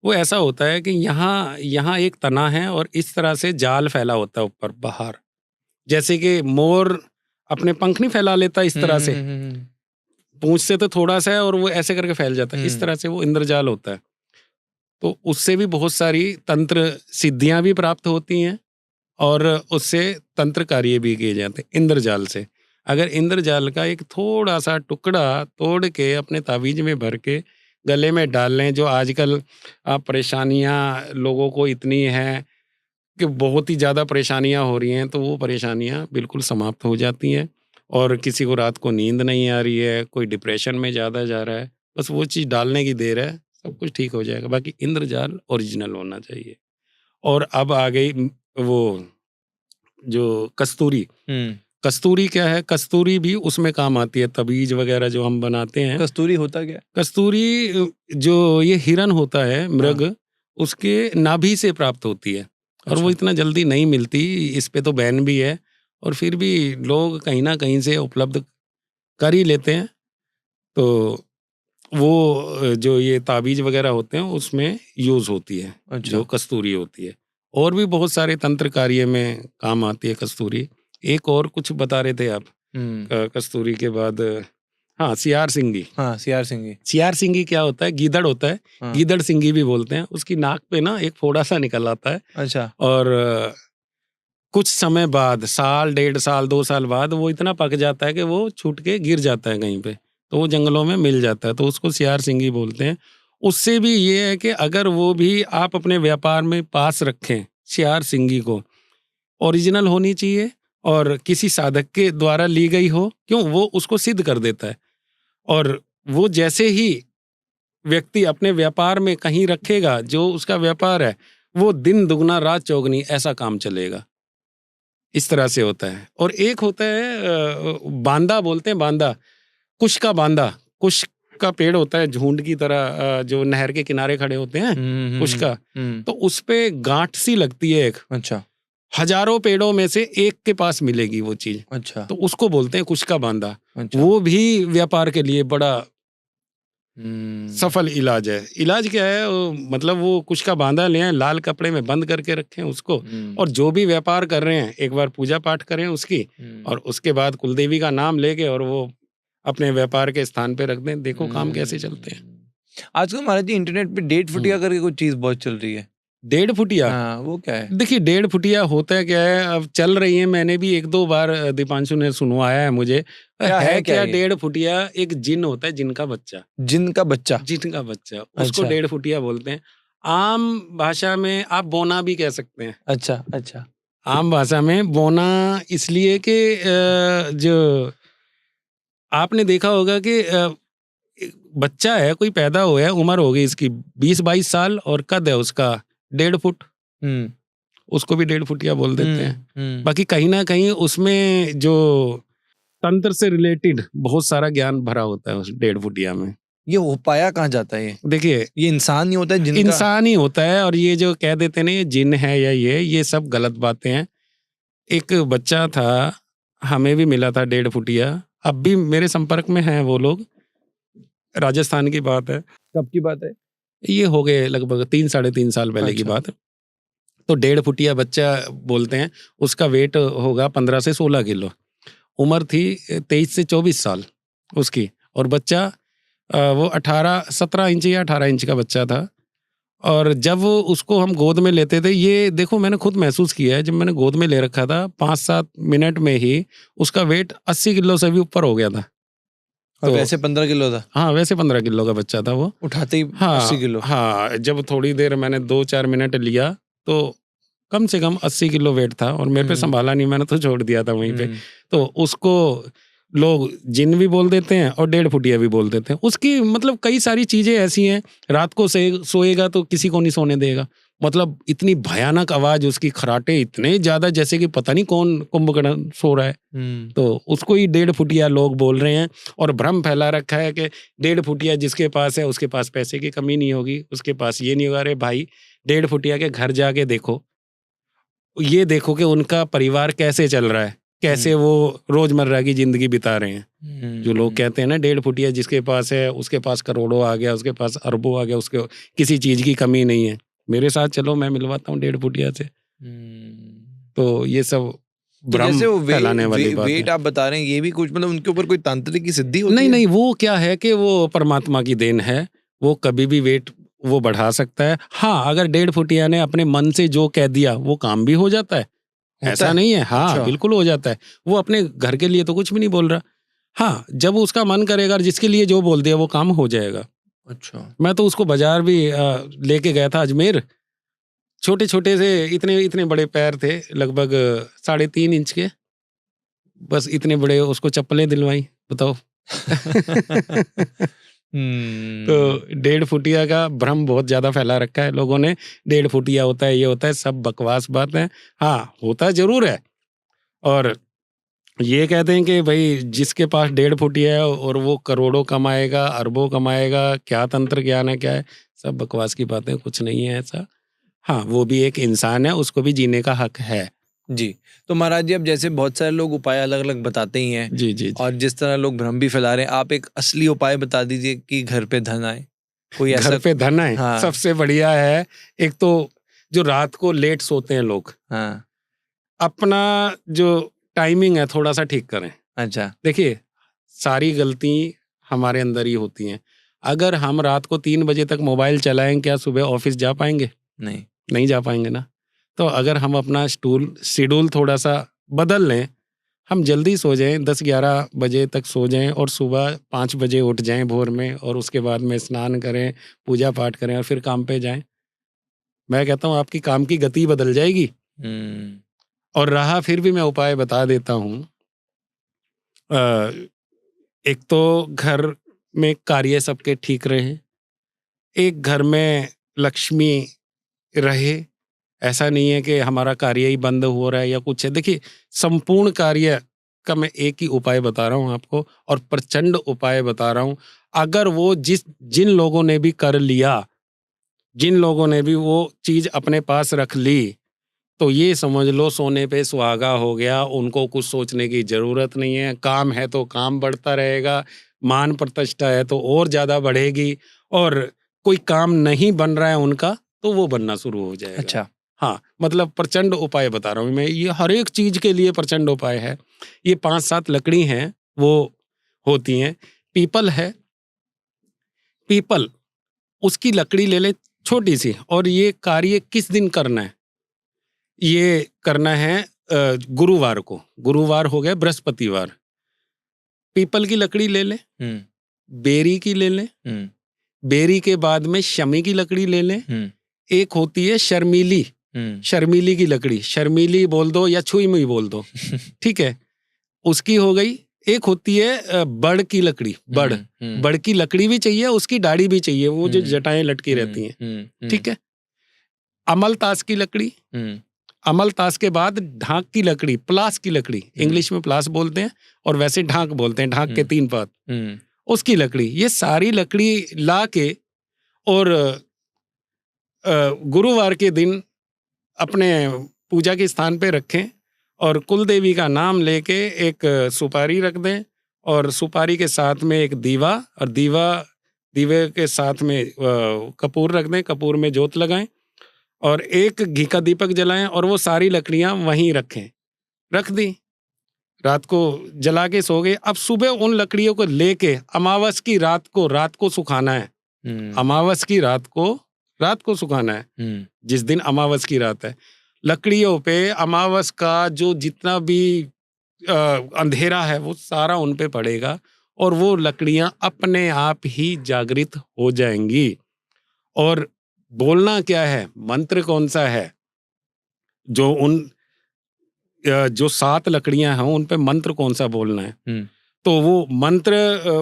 वो ऐसा होता है कि यहाँ एक तना है और इस तरह से जाल फैला होता है ऊपर बाहर, जैसे कि मोर अपने पंख नहीं फैला लेता इस तरह से, पूंछ से तो थोड़ा सा है और वो ऐसे करके फैल जाता है, इस तरह से वो इंद्रजाल होता है। तो उससे भी बहुत सारी तंत्र सिद्धियां भी प्राप्त होती हैं और उससे तंत्र कार्य भी किए जाते हैं इंद्रजाल से। अगर इंद्रजाल का एक थोड़ा सा टुकड़ा तोड़ के अपने तावीज में भर के गले में डाल लें, जो आजकल परेशानियां लोगों को इतनी हैं कि बहुत ही ज़्यादा परेशानियां हो रही हैं, तो वो परेशानियां बिल्कुल समाप्त हो जाती हैं। और किसी को रात को नींद नहीं आ रही है, कोई डिप्रेशन में ज़्यादा जा रहा है, बस वो चीज़ डालने की देर है, सब कुछ ठीक हो जाएगा। बाकी इंद्रजाल ओरिजिनल होना चाहिए। और अब आ गई वो जो कस्तूरी। कस्तूरी क्या है? कस्तूरी भी उसमें काम आती है, तबीज वगैरह जो हम बनाते हैं। कस्तूरी होता क्या? कस्तूरी जो ये हिरन होता है, मृग, उसके नाभि से प्राप्त होती है। और वो इतना जल्दी नहीं मिलती, इस पे तो बैन भी है, और फिर भी लोग कहीं ना कहीं से उपलब्ध कर ही लेते हैं। तो वो जो ये ताबीज वगैरह होते हैं उसमें यूज होती है, अच्छा। जो कस्तूरी होती है। और भी बहुत सारे तंत्र कार्य में काम आती है कस्तूरी। एक और कुछ बता रहे थे आप कस्तूरी के बाद? हाँ, सियार सिंगी। हाँ, सियार सिंगी। सियार सिंगी क्या होता है? गीदड़ होता है, हाँ। गीदड़ सिंगी भी बोलते हैं। उसकी नाक पे ना एक फोड़ा सा निकल आता है, अच्छा। और कुछ समय बाद, साल, 1.5 साल, 2 साल बाद वो इतना पक जाता है कि वो छूट के गिर जाता है कहीं पे, तो वो जंगलों में मिल जाता है, तो उसको सियार सिंगी बोलते हैं। उससे भी ये है कि अगर वो भी आप अपने व्यापार में पास रखें, सियार सिंगी को ओरिजिनल होनी चाहिए और किसी साधक के द्वारा ली गई हो, क्यों? वो उसको सिद्ध कर देता है। और वो जैसे ही व्यक्ति अपने व्यापार में कहीं रखेगा, जो उसका व्यापार है, वो दिन दुगना रात चौगनी ऐसा काम चलेगा। इस तरह से होता है। और एक होता है बांदा बोलते हैं, बांदा, कुश का बांदा। कुश का पेड़ होता है झुंड की तरह, जो नहर के किनारे खड़े होते हैं, कुश का। तो उस पे गांठ सी लगती है एक। अच्छा। हजारों पेड़ों में से एक के पास मिलेगी वो चीज। अच्छा। तो उसको बोलते हैं कुश का बांदा। अच्छा। वो भी व्यापार के लिए बड़ा सफल इलाज है। इलाज क्या है? मतलब वो कुछ का बांधा ले आए, लाल कपड़े में बंद करके रखें उसको, और जो भी व्यापार कर रहे हैं एक बार पूजा पाठ करें उसकी, और उसके बाद कुलदेवी का नाम लेके और वो अपने व्यापार के स्थान पे रख दें। देखो काम कैसे चलते हैं। आजकल महाराज जी इंटरनेट पे 1.5 फुटिया करके कुछ चीज बहुत चल रही है। 1.5 फुटिया? हाँ, वो क्या है? देखिए 1.5 फुटिया होता है क्या है, अब चल रही है। मैंने भी 1-2 बार दीपांशु ने सुनवाया है मुझे। है क्या 1.5 फुटिया? एक जिन होता है, जिन का बच्चा। जिन का बच्चा? जिन का बच्चा, उसको 1.5 फुटिया बोलते हैं। आम भाषा में आप बोना भी कह सकते हैं। अच्छा। अच्छा। आम भाषा में बोना इसलिए कि जो आपने देखा होगा कि बच्चा है, कोई पैदा हुआ है, उम्र हो गई इसकी 20-22 साल, और कद है उसका 1.5 फुट, उसको भी 1.5 फुटिया बोल देते हैं। बाकी कहीं ना कहीं उसमें जो तंत्र से रिलेटेड बहुत सारा ज्ञान भरा होता है उस 1.5 फुटिया में। ये हो पाया कहाँ जाता है? देखिए ये इंसान नहीं होता है, जिनका इंसान ही होता है। और ये जो कह देते ना ये जिन है या ये सब गलत बातें हैं। एक बच्चा था, हमें भी मिला था 1.5 फुटिया, अब भी मेरे संपर्क में हैं वो लोग। राजस्थान की बात है। कब की बात है? ये हो गए लगभग 3-3.5 साल पहले की बात। तो 1.5 फुटिया बच्चा बोलते हैं। उसका वेट होगा 15 से 16 किलो। उम्र थी 23 से 24 साल उसकी। और बच्चा वो 17 इंच या 18 इंच का बच्चा था। और जब उसको हम गोद में लेते थे, ये देखो मैंने खुद महसूस किया है, जब मैंने गोद में ले रखा था 5-7 मिनट में ही उसका वेट 80 किलो से भी ऊपर हो गया था। और वैसे 15 किलो था? हाँ, वैसे 15 किलो का बच्चा था वो, उठाते ही 80 किलो। हाँ, जब थोड़ी देर मैंने 2-4 मिनट लिया तो कम से कम 80 किलो वेट था। और मेरे पे संभाला नहीं, मैंने तो छोड़ दिया था वहीं पे। तो उसको लोग जिन भी बोल देते हैं और 1.5 फुटिया भी बोल देते हैं। उसकी मतलब कई सारी चीजें ऐसी हैं, रात को सोएगा तो किसी को नहीं सोने देगा। मतलब इतनी भयानक आवाज उसकी, खराटे इतने ज्यादा जैसे कि पता नहीं कौन कुंभकर्ण सो रहा है। तो उसको ही 1.5 फुटिया लोग बोल रहे हैं। और भ्रम फैला रखा है कि 1.5 फुटिया जिसके पास है उसके पास पैसे की कमी नहीं होगी, उसके पास ये नहीं होगा। अरे भाई, 1.5 फुटिया के घर जाके देखो, ये देखो कि उनका परिवार कैसे चल रहा है, कैसे वो रोजमर्रा की जिंदगी बिता रहे हैं। जो लोग कहते हैं ना 1.5 फुटिया जिसके पास है उसके पास करोड़ों आ गया, उसके पास अरबों आ गया, उसके किसी चीज की कमी नहीं है। मेरे साथ चलो, मैं मिलवाता हूँ 1.5 फुटिया से। तो ये सब भ्रम फैलाने वाली बात है। वेट आप बता रहे हैं, ये भी कुछ मतलब उनके ऊपर कोई तांत्रिक की सिद्धि होती है? नहीं, वो क्या है कि वो परमात्मा की देन है। वो कभी भी वेट वो बढ़ा सकता है। हाँ, अगर 1.5 फुटिया ने अपने मन से जो कह दिया वो काम भी हो जाता है, ऐसा नहीं है। हाँ, अच्छा। बिल्कुल हो जाता है। वो अपने घर के लिए तो कुछ भी नहीं बोल रहा। हाँ, जब उसका मन करेगा, जिसके लिए जो बोल दिया वो काम हो जाएगा। अच्छा। मैं तो उसको बाजार भी लेके गया था अजमेर। छोटे छोटे से इतने बड़े पैर थे, लगभग 3.5 इंच के, बस इतने बड़े उसको चप्पलें दिलवाई, बताओ। तो 1.5 फुटिया का भ्रम बहुत ज्यादा फैला रखा है लोगों ने। 1.5 फुटिया होता है, ये होता है, सब बकवास बात है। हाँ, होता जरूर है। और ये कहते हैं कि भाई जिसके पास 1.5 फुटिया है और वो करोड़ों कमाएगा, अरबों कमाएगा, क्या तंत्र ज्ञान है, क्या है, सब बकवास की बातें, कुछ नहीं है ऐसा। हाँ, वो भी एक इंसान है, उसको भी जीने का हक है। जी। तो महाराज जी, अब जैसे बहुत सारे लोग उपाय अलग अलग बताते ही हैं, जी जी जी। और जिस तरह लोग भ्रम भी फैला रहे हैं, आप एक असली उपाय बता दीजिए कि घर पे धन आए, कोई घर ऐसा। पे धन है हाँ। सबसे बढ़िया है। एक तो जो रात को लेट सोते हैं लोग, हाँ। अपना जो टाइमिंग है थोड़ा सा ठीक करें। अच्छा। देखिए, सारी गलती हमारे अंदर ही होती हैं। अगर हम रात को 3 बजे तक मोबाइल चलाएं, क्या सुबह ऑफिस जा पाएंगे? नहीं। नहीं जा पाएंगे ना। तो अगर हम अपना शेड्यूल थोड़ा सा बदल लें, हम जल्दी सो जाएं, 10-11 बजे तक सो जाएं और सुबह 5 बजे उठ जाएं भोर में, और उसके बाद में स्नान करें, पूजा पाठ करें और फिर काम पे जाएं। मैं कहता हूँ आपकी काम की गति बदल जाएगी। और रहा, फिर भी मैं उपाय बता देता हूँ। एक तो घर में कार्य सबके ठीक रहे, एक घर में लक्ष्मी रहे। ऐसा नहीं है कि हमारा कार्य ही बंद हो रहा है या कुछ है। देखिए, संपूर्ण कार्य का मैं एक ही उपाय बता रहा हूँ आपको, और प्रचंड उपाय बता रहा हूँ। अगर वो जिन लोगों ने भी कर लिया, जिन लोगों ने भी वो चीज अपने पास रख ली, तो ये समझ लो सोने पे सुहागा हो गया। उनको कुछ सोचने की जरूरत नहीं है। काम है तो काम बढ़ता रहेगा, मान प्रतिष्ठा है तो और ज्यादा बढ़ेगी, और कोई काम नहीं बन रहा है उनका तो वो बनना शुरू हो जाएगा। अच्छा। हाँ, मतलब प्रचंड उपाय बता रहा हूँ मैं। ये हर एक चीज के लिए प्रचंड उपाय है। ये 5-7 लकड़ी हैं, वो होती हैं। पीपल है, पीपल उसकी लकड़ी ले ले छोटी सी, और ये कार्य किस दिन करना है? ये करना है गुरुवार को। गुरुवार हो गया बृहस्पतिवार। पीपल की लकड़ी ले ले, बेरी की ले ले, बेरी के बाद में शमी की लकड़ी ले ले, एक होती है शर्मीली, शर्मीली की लकड़ी, शर्मीली बोल दो या छुई मुई बोल दो, ठीक है, उसकी हो गई। एक होती है बड़ की लकड़ी, बड़ की लकड़ी भी चाहिए, उसकी डाढ़ी भी चाहिए, वो जो जटाएं लटकी रहती हैं, ठीक है। अमलतास की लकड़ी, अमलतास के बाद ढाक की लकड़ी, प्लास की लकड़ी, इंग्लिश में प्लास बोलते हैं और वैसे ढाक बोलते हैं, ढाक के 3 पात, उसकी लकड़ी। ये सारी लकड़ी ला के और गुरुवार के दिन अपने पूजा के स्थान पे रखें, और कुल देवी का नाम लेके एक सुपारी रख दें, और सुपारी के साथ में एक दीवा, और दीवे के साथ में कपूर रख दें, कपूर में जोत लगाएं, और एक घी का दीपक जलाएं, और वो सारी लकड़ियां वहीं रखें। रख दी, रात को जला के सो गए। अब सुबह उन लकड़ियों को लेके अमावस की रात को सुखाना है। अमावस की रात को सुखाना है, जिस दिन अमावस की रात है। लकड़ियों पे अमावस का जो जितना भी अंधेरा है वो सारा उन पे पड़ेगा, और वो लकड़ियां अपने आप ही जागृत हो जाएंगी। और बोलना क्या है, मंत्र कौन सा है, जो 7 लकड़ियां हैं उन पे मंत्र कौन सा बोलना है, तो वो मंत्र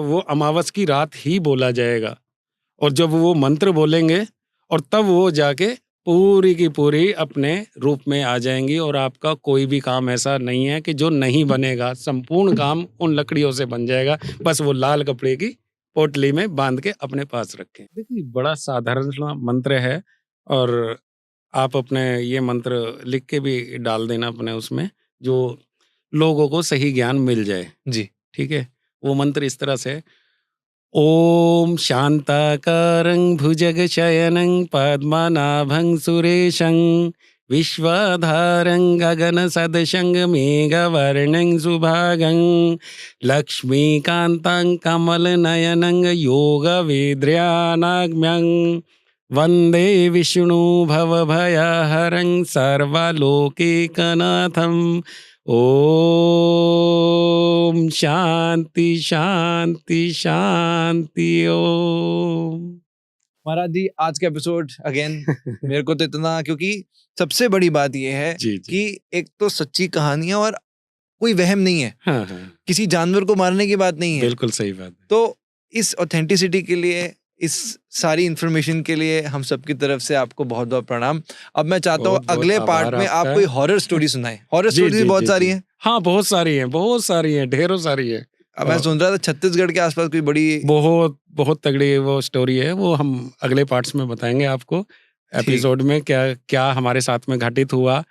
वो अमावस की रात ही बोला जाएगा। और जब वो मंत्र बोलेंगे, और तब वो जाके पूरी की पूरी अपने रूप में आ जाएंगी, और आपका कोई भी काम ऐसा नहीं है कि जो नहीं बनेगा। संपूर्ण काम उन लकड़ियों से बन जाएगा। बस वो लाल कपड़े की पोटली में बांध के अपने पास रखें। देखिए, बड़ा साधारण मंत्र है, और आप अपने ये मंत्र लिख के भी डाल देना अपने उसमें, जो लोगों को सही ज्ञान मिल जाए जी। ठीक है। वो मंत्र इस तरह से: ओम शांताकारं भुजगशयनं पद्मनाभं सुरेशं विश्वाधारं गगनसदृशं मेघवर्णं सुभागं लक्ष्मीकान्तं कमलनयनं योगवेद्यानाग्म्यं वन्दे विष्णु भवभयहरं सर्वलोकैकनाथं। ओम शांति शांति शांति ओम। महाराज जी, आज का एपिसोड अगेन मेरे को तो इतना, क्योंकि सबसे बड़ी बात यह है कि एक तो सच्ची कहानी है और कोई वहम नहीं है। हाँ। किसी जानवर को मारने की बात नहीं है। बिल्कुल सही बात है। तो इस ऑथेंटिसिटी के लिए, इस सारी इंफॉर्मेशन के लिए हम सबकी तरफ से आपको बहुत बहुत प्रणाम। अब मैं चाहता हूँ अगले पार्ट में आप कोई हॉरर स्टोरी सुनाएं। हॉरर स्टोरी बहुत सारी हैं। हाँ, बहुत सारी हैं, ढेरों सारी है। अब मैं सुन रहा था छत्तीसगढ़ के आसपास कोई बड़ी बहुत तगड़ी वो स्टोरी है। वो हम अगले पार्ट्स में बताएंगे आपको एपिसोड में, क्या क्या हमारे साथ में घटित हुआ।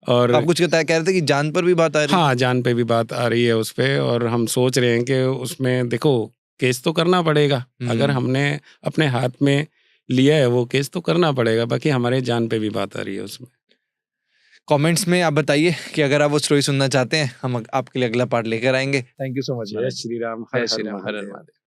और आप कुछ कह रहे थे कि जान पर भी बात आ रही है? हाँ, जान पे भी बात आ रही है उस पे, और हम सोच रहे हैं कि उसमें देखो केस तो करना पड़ेगा। अगर हमने अपने हाथ में लिया है वो केस तो करना पड़ेगा, बाकी हमारे जान पे भी बात आ रही है उसमें। कमेंट्स में आप बताइए कि अगर आप वो स्टोरी सुनना चाहते हैं, हम आपके लिए अगला पार्ट लेकर आएंगे। Thank you so much. जय श्री राम, हर जय हर श्री राम, हर हर महादेव। महादेव।